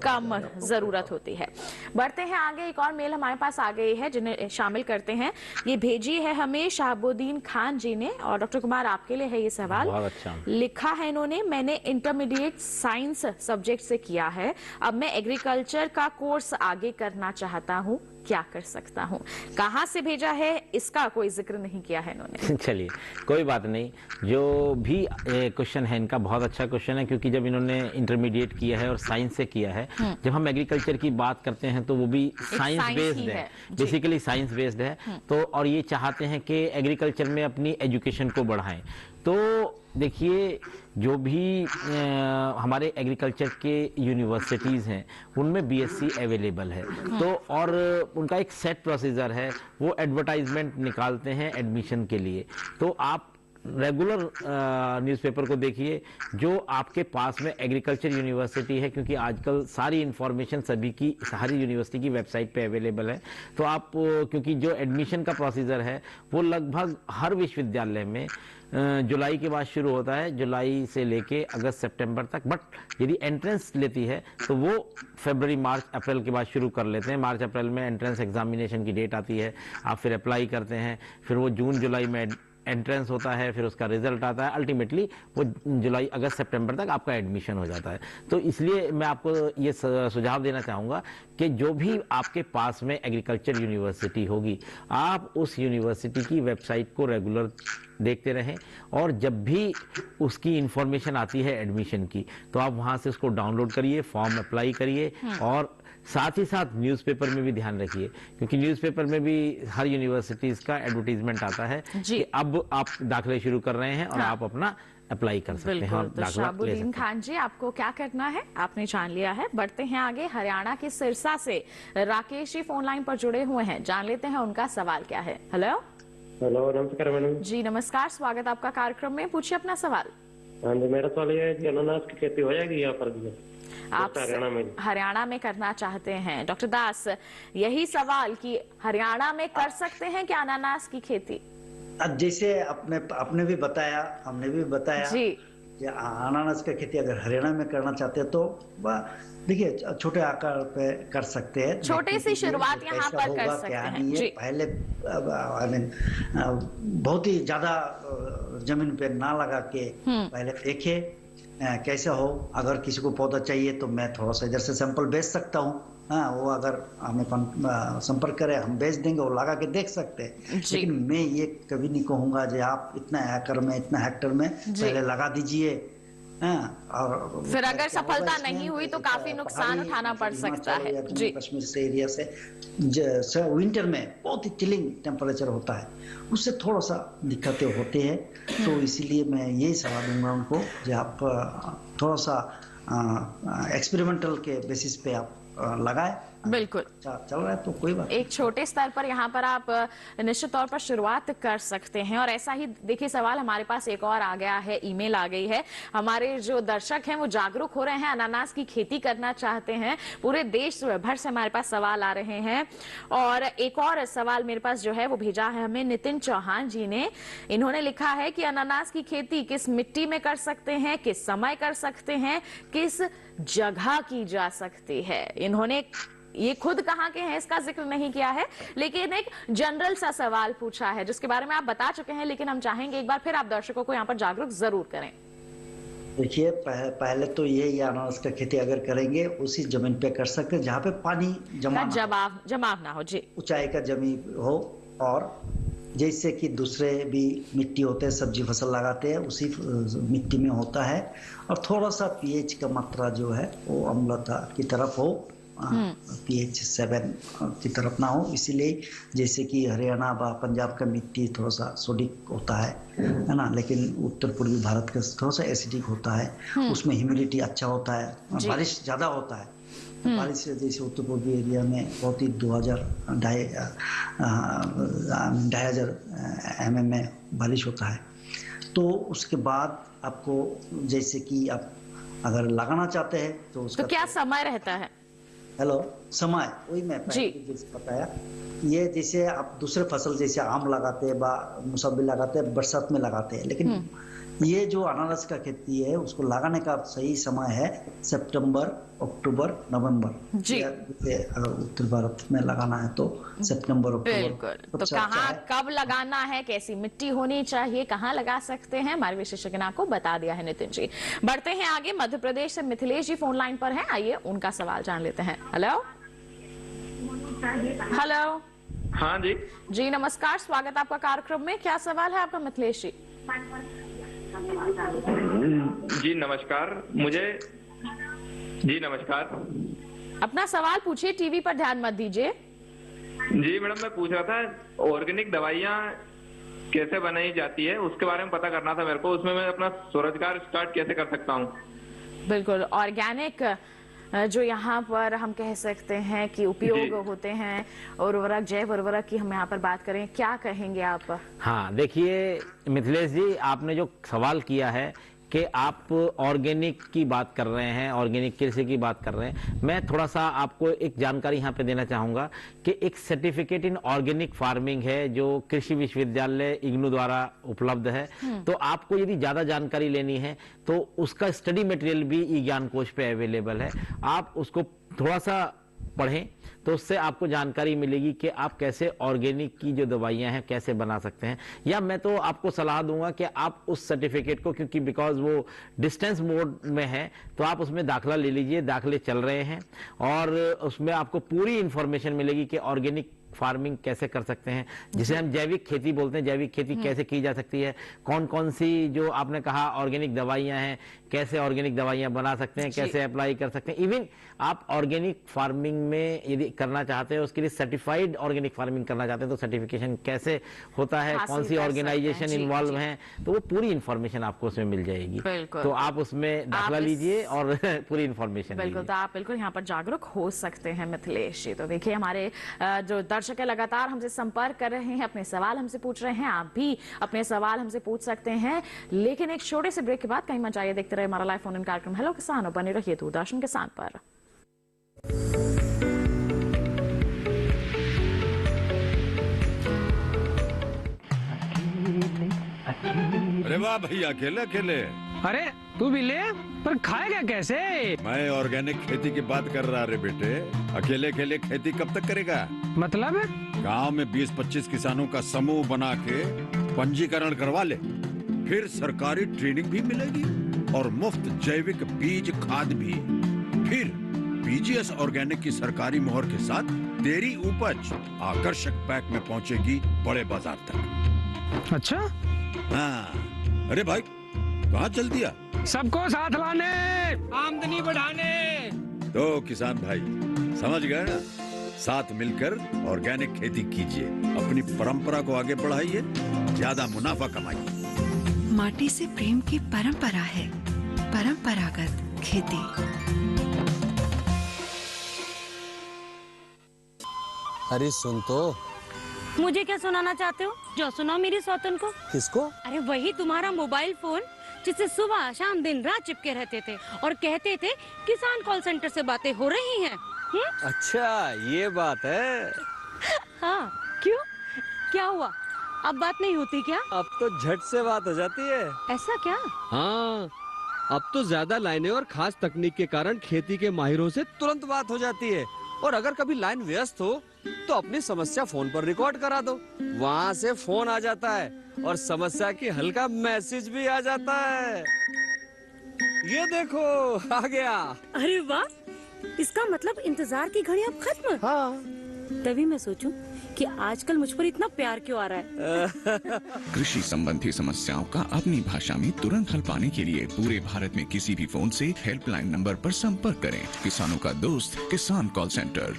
कम जरूरत होती है। बढ़ते हैं आगे, एक और मेल हमारे पास आ गई है जिन्हें शामिल करते हैं। ये भेजी है हमें शहाबुद्दीन खान जी ने और डॉक्टर कुमार आपके लिए है ये सवाल। अच्छा। लिखा है इन्होंने, मैंने इंटरमीडिएट साइंस सब्जेक्ट से किया है, अब मैं एग्रीकल्चर का कोर्स आगे करना चाहता हूँ, क्या कर सकता हूँ? कहाँ से भेजा है इसका कोई जिक्र नहीं किया है इन्होंने। चलिए कोई बात नहीं, जो भी क्वेश्चन है इनका बहुत अच्छा क्वेश्चन है, क्योंकि जब इन्होंने इंटरमीडिएट किया है और साइंस से किया है, जब हम एग्रीकल्चर की बात करते हैं तो वो भी साइंस बेस्ड है, बेसिकली साइंस बेस्ड है। तो और ये चाहते हैं कि एग्रीकल्चर में अपनी एजुकेशन को बढ़ाएं। तो देखिए जो भी हमारे एग्रीकल्चर के यूनिवर्सिटीज़ हैं उनमें बीएससी अवेलेबल है। तो और उनका एक सेट प्रोसीजर है, वो एडवर्टाइजमेंट निकालते हैं एडमिशन के लिए। तो आप रेगुलर न्यूज़पेपर को देखिए जो आपके पास में एग्रीकल्चर यूनिवर्सिटी है, क्योंकि आजकल सारी इंफॉर्मेशन सभी की सारी यूनिवर्सिटी की वेबसाइट पे अवेलेबल है। तो आप क्योंकि जो एडमिशन का प्रोसीजर है वो लगभग हर विश्वविद्यालय में जुलाई के बाद शुरू होता है, जुलाई से लेके अगस्त सितंबर तक। बट यदि एंट्रेंस लेती है तो वो फरवरी मार्च अप्रैल के बाद शुरू कर लेते हैं। मार्च अप्रैल में एंट्रेंस एग्जामिनेशन की डेट आती है, आप फिर अप्लाई करते हैं, फिर वो जून जुलाई में एंट्रेंस होता है, फिर उसका रिजल्ट आता है, अल्टीमेटली वो जुलाई अगस्त सितंबर तक आपका एडमिशन हो जाता है। तो इसलिए मैं आपको ये सुझाव देना चाहूँगा कि जो भी आपके पास में एग्रीकल्चर यूनिवर्सिटी होगी, आप उस यूनिवर्सिटी की वेबसाइट को रेगुलर देखते रहें और जब भी उसकी इंफॉर्मेशन आती है एडमिशन की तो आप वहाँ से उसको डाउनलोड करिए, फॉर्म अप्लाई करिए और साथ ही साथ न्यूज़पेपर में भी ध्यान रखिए, क्योंकि न्यूज़पेपर में भी हर यूनिवर्सिटीज़ का एडवर्टीजमेंट आता है कि अब आप दाखिले शुरू कर रहे हैं और आप अपना अप्लाई कर सकते हैं और दाखिला ले सकते हैं। खान जी आपको क्या करना है आपने जान लिया है। बढ़ते हैं आगे, हरियाणा के सिरसा से राकेश जी फोन लाइन पर जुड़े हुए हैं, जान लेते हैं उनका सवाल क्या है। हेलो नमस्कार मैडम जी। नमस्कार, स्वागत आपका कार्यक्रम में, पूछिए अपना सवाल। हाँ जी, मेरा सवाल ये है कि अनानास की खेती हो जाएगी यहाँ पर भी? आप हरियाणा में करना चाहते हैं। डॉक्टर दास, यही सवाल कि हरियाणा में कर सकते हैं क्या अनानास की खेती? जैसे आपने भी बताया, हमने भी बताया जी, अनानास की खेती अगर हरियाणा में करना चाहते हैं तो देखिए छोटे आकार पे कर सकते हैं, छोटे सी शुरुआत यहाँ पर कर सकते हैं जी। पहले बहुत ही ज्यादा जमीन पे ना लगा के पहले देखे कैसा हो। अगर किसी को पौधा चाहिए तो मैं थोड़ा सा इधर से सैंपल भेज सकता हूँ, हाँ वो अगर हमें संपर्क करें हम भेज देंगे, वो लगा के देख सकते हैं। लेकिन मैं ये कभी नहीं कहूँगा जो आप इतना एकड़ में इतना हेक्टेयर में पहले लगा दीजिए, और फिर अगर सफलता नहीं हुई तो काफी नुकसान उठाना पड़ सकता है जी। कश्मीर से एरिया से विंटर में बहुत ही चिलिंग टेम्परेचर होता है, उससे थोड़ा सा दिक्कतें होती है। तो इसीलिए मैं यही सलाह दूंगा उनको जो आप थोड़ा सा एक्सपेरिमेंटल के बेसिस पे आप लगाए। बिल्कुल चल रहा है तो कोई बात, एक छोटे स्तर पर यहाँ पर आप निश्चित तौर पर शुरुआत कर सकते हैं। और ऐसा ही देखिए सवाल हमारे पास एक और आ गया है, ईमेल आ गई है। हमारे जो दर्शक हैं वो जागरूक हो रहे हैं, अनानास की खेती करना चाहते हैं, पूरे देश भर से हमारे पास सवाल आ रहे हैं। और एक और सवाल मेरे पास जो है वो भेजा है हमें नितिन चौहान जी ने। इन्होंने लिखा है कि अनानास की खेती किस मिट्टी में कर सकते हैं, किस समय कर सकते हैं, किस जगह की जा सकती है। इन्होंने ये खुद कहाँ के हैं इसका जिक्र नहीं किया है, लेकिन एक जनरल सा सवाल पूछा है जिसके बारे में आप बता चुके हैं, लेकिन हम चाहेंगे एक बार फिर आप दर्शकों को यहाँ पर जागरूक जरूर करें। देखिए, पहले तो ये अनानास का खेती अगर करेंगे उसी जमीन पे कर सकते हैं जहाँ पे पानी जमाव ना हो जी, ऊंचाई का जमीन हो, और जैसे कि दूसरे भी मिट्टी होते हैं, सब्जी फसल लगाते हैं उसी मिट्टी में होता है, और थोड़ा सा पीएच का मात्रा जो है वो अम्लता की तरफ हो, pH 7 की तरफ ना हो। इसीलिए जैसे कि हरियाणा व पंजाब का मिट्टी थोड़ा सा सोडिक होता है ना, लेकिन उत्तर पूर्वी भारत का थोड़ा सा एसिडिक होता है, उसमें ह्यूमिडिटी अच्छा होता है, बारिश ज्यादा होता है। बारिश से जैसे उत्तर पूर्वी एरिया में बहुत ही 2,500 mm में बारिश होता है। तो उसके बाद आपको जैसे कि आप अगर लगाना चाहते हैं तो उसका क्या समय रहता है? समय वही मैं जैसे बताया, ये जैसे आप दूसरे फसल जैसे आम लगाते हैं बा मौसम्बी लगाते हैं बरसात में लगाते हैं, लेकिन ये जो अनारस का खेती है उसको लगाने का सही समय है सितंबर, अक्टूबर, नवंबर। अगर उत्तर भारत में लगाना है तो सितंबर, अक्टूबर। बिल्कुल। तो कहाँ कब लगाना है, कैसी मिट्टी होनी चाहिए, कहाँ लगा सकते हैं, हमारे विशेषज्ञ ने आपको बता दिया है नितिन जी। बढ़ते हैं आगे, मध्य प्रदेश से मिथिलेश जी फोन लाइन पर हैं, आइए उनका सवाल जान लेते हैं। Hello hello. हाँ जी जी नमस्कार, स्वागत आपका कार्यक्रम में। क्या सवाल है आपका मिथिलेश जी? जी नमस्कार, जी नमस्कार। अपना सवाल पूछिए, टीवी पर ध्यान मत दीजिए। जी मैडम, मैं पूछ रहा था ऑर्गेनिक दवाइयाँ कैसे बनाई जाती है उसके बारे में पता करना था मेरे को। उसमें मैं अपना स्वरोजगार स्टार्ट कैसे कर सकता हूँ? बिल्कुल, ऑर्गेनिक जो यहाँ पर हम कह सकते हैं कि उपयोग होते हैं उर्वरक, जैव उर्वरक की हम यहाँ पर बात करें, क्या कहेंगे आप? हाँ देखिए मिथिलेश जी, आपने जो सवाल किया है कि आप ऑर्गेनिक की बात कर रहे हैं, ऑर्गेनिक कृषि की बात कर रहे हैं, मैं थोड़ा सा आपको एक जानकारी यहाँ पे देना चाहूँगा कि एक सर्टिफिकेट इन ऑर्गेनिक फार्मिंग है जो कृषि विश्वविद्यालय इग्नू द्वारा उपलब्ध है। तो आपको यदि ज़्यादा जानकारी लेनी है तो उसका स्टडी मटेरियल भी ई ज्ञान कोश पे अवेलेबल है, आप उसको थोड़ा सा पढ़ें तो उससे आपको जानकारी मिलेगी कि आप कैसे ऑर्गेनिक की जो दवाइयां हैं कैसे बना सकते हैं। या मैं तो आपको सलाह दूंगा कि आप उस सर्टिफिकेट को, क्योंकि बिकॉज वो डिस्टेंस मोड में है, तो आप उसमें दाखिला ले लीजिए, दाखिले चल रहे हैं और उसमें आपको पूरी इंफॉर्मेशन मिलेगी कि ऑर्गेनिक फार्मिंग कैसे कर सकते हैं, जिसे हम जैविक खेती बोलते हैं। जैविक खेती कैसे की जा सकती है, कौन कौन सी जो आपने कहा ऑर्गेनिक दवाइयां हैं, कैसे ऑर्गेनिक दवाइयां बना सकते हैं, कैसे अप्लाई कर सकते हैं। इवन आप ऑर्गेनिक फार्मिंग में यदि करना चाहते हैं, उसके लिए सर्टिफाइड ऑर्गेनिक फार्मिंग करना चाहते हैं तो सर्टिफिकेशन कैसे होता है, कौन सी ऑर्गेनाइजेशन इन्वॉल्व है, तो वो पूरी इन्फॉर्मेशन आपको उसमें मिल जाएगी। तो आप उसमें दाखिला लीजिए और पूरी इन्फॉर्मेशन। बिल्कुल, तो आप बिल्कुल यहाँ पर जागरूक हो सकते हैं मिथिलेश जी। तो देखिए हमारे जो दर्शक लगातार हमसे संपर्क कर रहे हैं, अपने सवाल हमसे पूछ रहे हैं, आप भी अपने सवाल हमसे पूछ सकते हैं, लेकिन एक छोटे से ब्रेक के बाद कहीं मत जाइए, देखते रहिए हमारा लाइव फोन इन कार्यक्रम हेलो किसान और बने रहिए दूरदर्शन किसान पर। अरे वाह भैया, अकेले अकेले। अरे तू भी ले, पर खाएगा कैसे? मैं ऑर्गेनिक खेती की बात कर रहा रे बेटे। अकेले अकेले खेती कब तक करेगा? मतलब गांव में 20-25 किसानों का समूह बना के पंजीकरण करवा ले, फिर सरकारी ट्रेनिंग भी मिलेगी और मुफ्त जैविक बीज खाद भी। फिर बीजीएस ऑर्गेनिक की सरकारी मोहर के साथ तेरी उपज आकर्षक पैक में पहुंचेगी बड़े बाजार तक। अच्छा? हाँ। अरे भाई कहाँ चल दिया? सबको साथ लाने, आमदनी बढ़ाने। तो किसान भाई समझ गए ना, साथ मिलकर ऑर्गेनिक खेती कीजिए, अपनी परंपरा को आगे बढ़ाइए, ज्यादा मुनाफा कमाइए। माटी से प्रेम की परंपरा है परंपरागत खेती। अरे सुन तो। मुझे क्या सुनाना चाहते हो? जो सुनाओ मेरी सौतन को। किसको? अरे वही तुम्हारा मोबाइल फोन जिससे सुबह शाम दिन रात चिपके रहते थे और कहते थे किसान कॉल सेंटर से बातें हो रही हैं। अच्छा ये बात है। हाँ क्यों, क्या हुआ? अब बात नहीं होती क्या? अब तो झट से बात हो जाती है। ऐसा क्या? हाँ, अब तो ज्यादा लाइनें और खास तकनीक के कारण खेती के माहिरों से तुरंत बात हो जाती है और अगर कभी लाइन व्यस्त हो तो अपनी समस्या फोन पर रिकॉर्ड करा दो, वहाँ से फोन आ जाता है और समस्या की हल का मैसेज भी आ जाता है। ये देखो आ गया। अरे वाह, इसका मतलब इंतजार की घड़ी अब खत्म। हाँ। तभी मैं सोचूं कि आजकल मुझ पर इतना प्यार क्यों आ रहा है। कृषि संबंधी समस्याओं का अपनी भाषा में तुरंत हल पाने के लिए पूरे भारत में किसी भी फोन से हेल्पलाइन नंबर पर संपर्क करें। किसानों का दोस्त किसान कॉल सेंटर।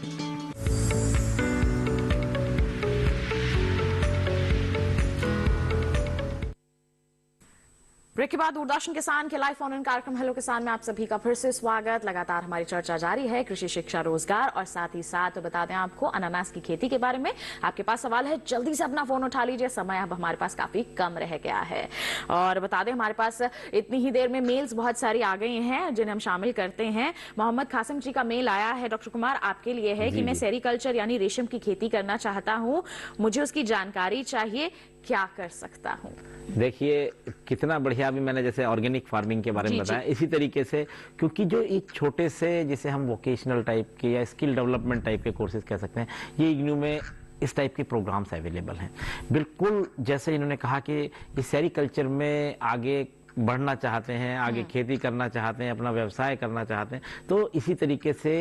ब्रेक के बाद दूरदर्शन किसान के लाइव फोन इन कार्यक्रम हेलो किसान में आप सभी का फिर से स्वागत। लगातार हमारी चर्चा जारी है कृषि शिक्षा रोजगार और साथ ही साथ बता दें आपको अनानास की खेती के बारे में। आपके पास सवाल है जल्दी से अपना फोन उठा लीजिए, समय अब हमारे पास काफी कम रह गया है। और बता दें हमारे पास इतनी ही देर में मेल्स बहुत सारी आ गई हैं जिन्हें हम शामिल करते हैं। मोहम्मद कासिम जी का मेल आया है, डॉक्टर कुमार आपके लिए है कि मैं सेरिकल्चर यानी रेशम की खेती करना चाहता हूँ, मुझे उसकी जानकारी चाहिए, क्या कर सकता हूँ? देखिए कितना बढ़िया, अभी मैंने जैसे ऑर्गेनिक फार्मिंग के बारे में बताया, इसी तरीके से क्योंकि जो एक छोटे से जिसे हम वोकेशनल टाइप के या स्किल डेवलपमेंट टाइप के कोर्सेज कह सकते हैं, ये इग्नू में इस टाइप के प्रोग्राम्स अवेलेबल हैं। बिल्कुल जैसे इन्होंने कहा कि ये सेरिकल्चर में आगे बढ़ना चाहते हैं, आगे खेती करना चाहते हैं, अपना व्यवसाय करना चाहते हैं, तो इसी तरीके से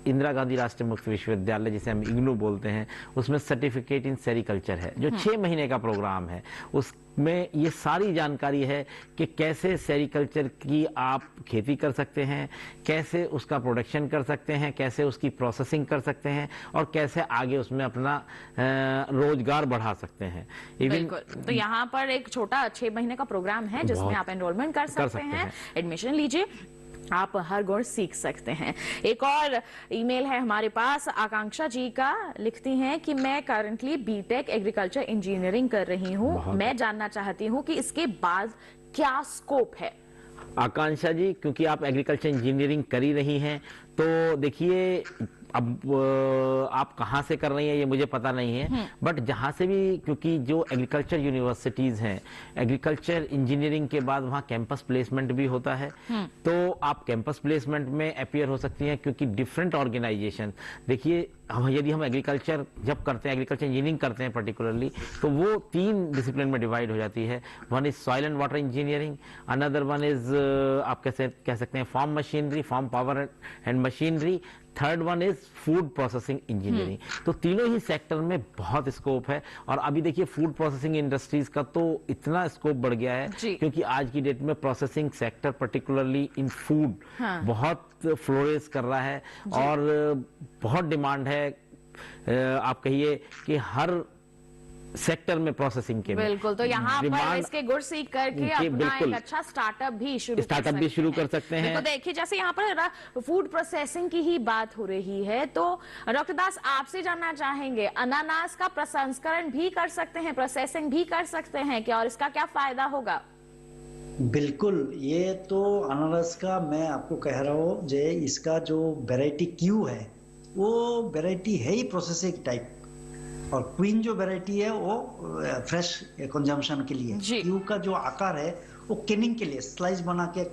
इंदिरा गांधी राष्ट्रीय मुक्त विश्वविद्यालय जिसे हम इग्नू बोलते हैं, उसमें सर्टिफिकेट इन सेरिकल्चर है जो 6 महीने का प्रोग्राम है। उसमें ये सारी जानकारी है कि कैसे सेरिकल्चर की आप खेती कर सकते हैं, कैसे उसका प्रोडक्शन कर सकते हैं, कैसे उसकी प्रोसेसिंग कर सकते हैं और कैसे आगे उसमें अपना रोजगार बढ़ा सकते हैं। बिल्कुल, तो यहाँ पर एक छोटा 6 महीने का प्रोग्राम है जिसमें आप एनरोलमेंट कर सकते हैं, एडमिशन लीजिए, आप हर गुण सीख सकते हैं। एक और ईमेल है हमारे पास, आकांक्षा जी का, लिखती हैं कि मैं करंटली बीटेक एग्रीकल्चर इंजीनियरिंग कर रही हूँ, मैं जानना चाहती हूँ कि इसके बाद क्या स्कोप है। आकांक्षा जी, क्योंकि आप एग्रीकल्चर इंजीनियरिंग कर ही रही हैं, तो देखिए अब आप कहाँ से कर रही हैं ये मुझे पता नहीं है, बट जहाँ से भी, क्योंकि जो एग्रीकल्चर यूनिवर्सिटीज हैं, एग्रीकल्चर इंजीनियरिंग के बाद वहाँ कैंपस प्लेसमेंट भी होता है, तो आप कैंपस प्लेसमेंट में अपीयर हो सकती हैं। क्योंकि डिफरेंट ऑर्गेनाइजेशन, देखिए यदि हम एग्रीकल्चर जब करते हैं, एग्रीकल्चर इंजीनियरिंग करते हैं पर्टिकुलरली, तो वो 3 डिसिप्लिन में डिवाइड हो जाती है। One is soil and water engineering, another one is आप कैसे कह सकते हैं farm machinery, farm power and machinery, third one is food processing engineering. तो तीनों ही सेक्टर में बहुत स्कोप है। और अभी देखिए फूड प्रोसेसिंग इंडस्ट्रीज का तो इतना स्कोप बढ़ गया है क्योंकि आज की डेट में processing sector particularly in food बहुत फ्लोरिश कर रहा है और बहुत डिमांड है। आप कहिए कि हर सेक्टर में प्रोसेसिंग के बिल्कुल, तो यहाँ पर इसके गुण सीख करके अपना एक अच्छा स्टार्टअप भी शुरू कर सकते हैं। तो देखिए जैसे यहाँ पर फूड प्रोसेसिंग की ही बात हो रही है, तो डॉक्टर दास आपसे जानना चाहेंगे, अनानास का प्रसंस्करण भी कर सकते हैं, प्रोसेसिंग भी कर सकते हैं क्या, और इसका क्या फायदा होगा? बिल्कुल, ये तो अनानास का मैं आपको कह रहा हूँ, जे इसका जो वेराइटी क्यू है वो वेराइटी है ही प्रोसेसिंग टाइप, और क्वीन जो वैरायटी है वो फ्रेश कंजम्पशन के लिए। क्यू का जो आकार है वो कैनिंग के लिए स्लाइस बना के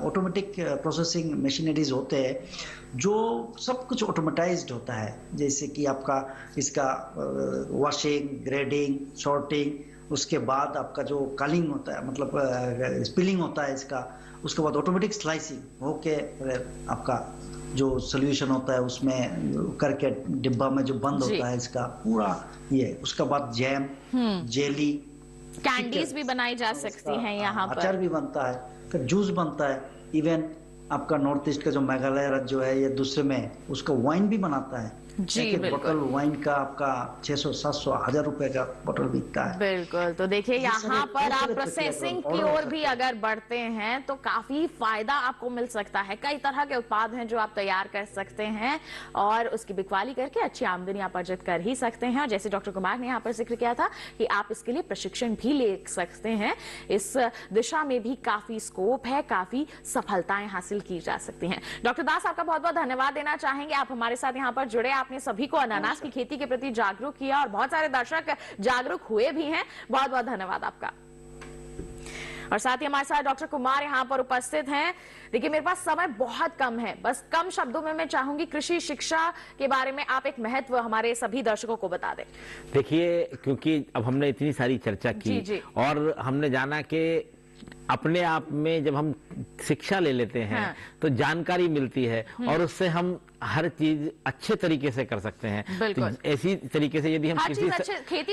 ऑटोमेटिक प्रोसेसिंग मशीनरीज होते हैं जो सब कुछ ऑटोमेटाइज्ड होता है, जैसे कि आपका इसका वॉशिंग, ग्रेडिंग, सॉर्टिंग, उसके बाद आपका जो कलिंग होता है, मतलब स्पिलिंग होता है इसका, उसके बाद ऑटोमेटिक स्लाइसिंग होके आपका जो सोल्यूशन होता है उसमें करके डिब्बा में जो बंद होता है इसका पूरा ये, उसके बाद जैम, जेली, कैंडीज भी बनाई जा सकती हैं यहाँ पर, अचार भी बनता है, फिर जूस बनता है। इवन आपका नॉर्थ ईस्ट का जो मेघालय राज्य जो है, ये दूसरे में उसका वाइन भी बनाता है। बोतल वाइन का आपका 600, 700, 1000 रुपए का बोतल बिकता है। बिल्कुल, तो देखिए यहाँ पर आप प्रोसेसिंग की ओर भी अगर बढ़ते हैं तो काफी फायदा आपको मिल सकता है। कई तरह के उत्पाद हैं जो आप तैयार कर सकते हैं और उसकी बिकवाली करके अच्छी आमदनी आप अर्जित कर ही सकते हैं। और जैसे डॉक्टर कुमार ने यहाँ पर जिक्र किया था कि आप इसके लिए प्रशिक्षण भी ले सकते हैं, इस दिशा में भी काफी स्कोप है, काफी सफलताएं हासिल की जा सकती हैं। डॉक्टर दास, आपका बहुत बहुत धन्यवाद देना चाहेंगे, आप हमारे साथ यहाँ पर जुड़े, आपने सभी को अनानास की खेती के प्रति जागरूक किया और बहुत सारे दर्शक जागरूक हुए भी हैं। बहुत बहुत धन्यवाद आपका। और साथ ही हमारे साथ डॉक्टर कुमार यहाँ पर उपस्थित हैं। देखिए मेरे पास समय बहुत कम है, बस कम शब्दों में मैं चाहूंगी कृषि शिक्षा के बारे में आप एक महत्व हमारे सभी दर्शकों को बता दें। देखिए क्योंकि अब हमने इतनी सारी चर्चा की जी। और हमने जाना कि अपने आप में जब हम शिक्षा ले लेते हैं तो जानकारी मिलती है और उससे हम हर चीज अच्छे तरीके से कर सकते हैं। तो ऐसी तरीके से यदि हम खेती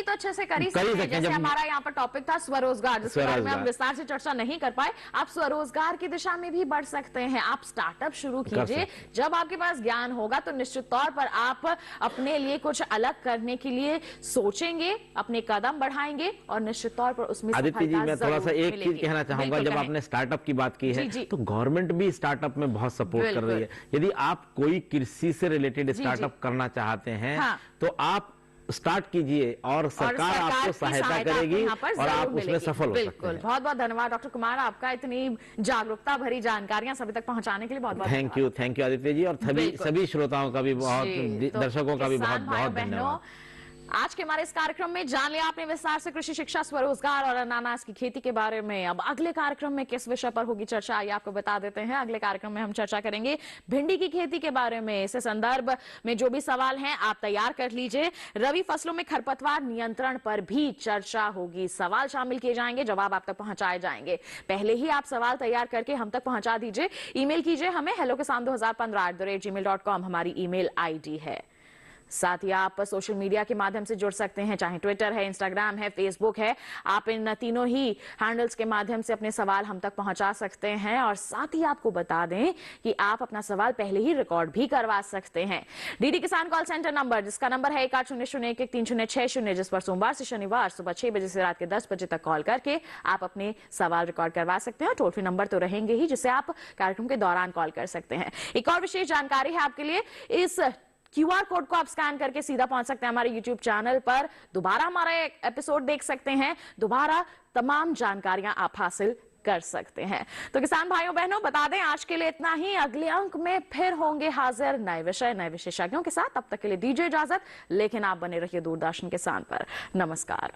तो अच्छे से कर ही सकते हैं। जैसे हमारा यहाँ पर टॉपिक था स्वरोजगार, जिसके बारे में हम विस्तार से चर्चा नहीं कर पाए। आप स्वरोजगार की दिशा में भी बढ़ सकते हैं। आप स्टार्टअप शुरू कीजिए। जब आपके पास ज्ञान होगा तो निश्चित तौर पर आप अपने लिए कुछ अलग करने के लिए सोचेंगे, अपने कदम बढ़ाएंगे और निश्चित तौर पर उसमें आदित्य जी मैं थोड़ा सा एक चीज कहना चाहूंगा। जब आपने स्टार्टअप की बात की है तो गवर्नमेंट भी स्टार्टअप में बहुत सपोर्ट कर रही है। यदि आप कोई कृषि से रिलेटेड स्टार्टअप करना चाहते हैं तो आप स्टार्ट कीजिए और सरकार आपको सहायता करेगी और आप उसमें सफल हो सकते हैं। बहुत बहुत धन्यवाद डॉक्टर कुमार, आपका इतनी जागरूकता भरी जानकारियां सभी तक पहुंचाने के लिए बहुत बहुत थैंक यू आदित्य जी। और सभी श्रोताओं का भी बहुत, दर्शकों का भी बहुत बहुत धन्यवाद। आज के हमारे इस कार्यक्रम में जान लिया आपने विस्तार से कृषि शिक्षा, स्वरोजगार और अनानास की खेती के बारे में। अब अगले कार्यक्रम में किस विषय पर होगी चर्चा, आइए आपको बता देते हैं। अगले कार्यक्रम में हम चर्चा करेंगे भिंडी की खेती के बारे में। इस संदर्भ में जो भी सवाल हैं आप तैयार कर लीजिए। रबी फसलों में खरपतवार नियंत्रण पर भी चर्चा होगी। सवाल शामिल किए जाएंगे, जवाब आप तक पहुंचाए जाएंगे। पहले ही आप सवाल तैयार करके हम तक पहुंचा दीजिए। ईमेल कीजिए हमें hellokisan2015@gmail.com हमारी ईमेल आईडी है। साथ ही आप सोशल मीडिया के माध्यम से जुड़ सकते हैं, चाहे ट्विटर है, इंस्टाग्राम है, फेसबुक है। आप इन तीनों ही हैंडल्स के माध्यम से अपने सवाल हम तक पहुंचा सकते हैं। और साथ ही आपको बता दें कि आप अपना सवाल पहले ही रिकॉर्ड भी करवा सकते हैं। डीडी किसान कॉल सेंटर नंबर, जिसका नंबर है 1800113060, जिस पर सोमवार से शनिवार सुबह 6 बजे से रात के 10 बजे तक कॉल करके आप अपने सवाल रिकॉर्ड करवा सकते हैं। टोल फ्री नंबर तो रहेंगे ही, जिसे आप कार्यक्रम के दौरान कॉल कर सकते हैं। एक और विशेष जानकारी है आपके लिए, इस QR कोड को आप स्कैन करके सीधा पहुंच सकते हैं हमारे YouTube चैनल पर। दोबारा हमारा एपिसोड देख सकते हैं, दोबारा तमाम जानकारियां आप हासिल कर सकते हैं। तो किसान भाइयों बहनों, बता दें आज के लिए इतना ही। अगले अंक में फिर होंगे हाजिर नए विषय, नए विशेषज्ञों के साथ। तब तक के लिए दीजिए इजाजत, लेकिन आप बने रहिए दूरदर्शन किसान पर। नमस्कार।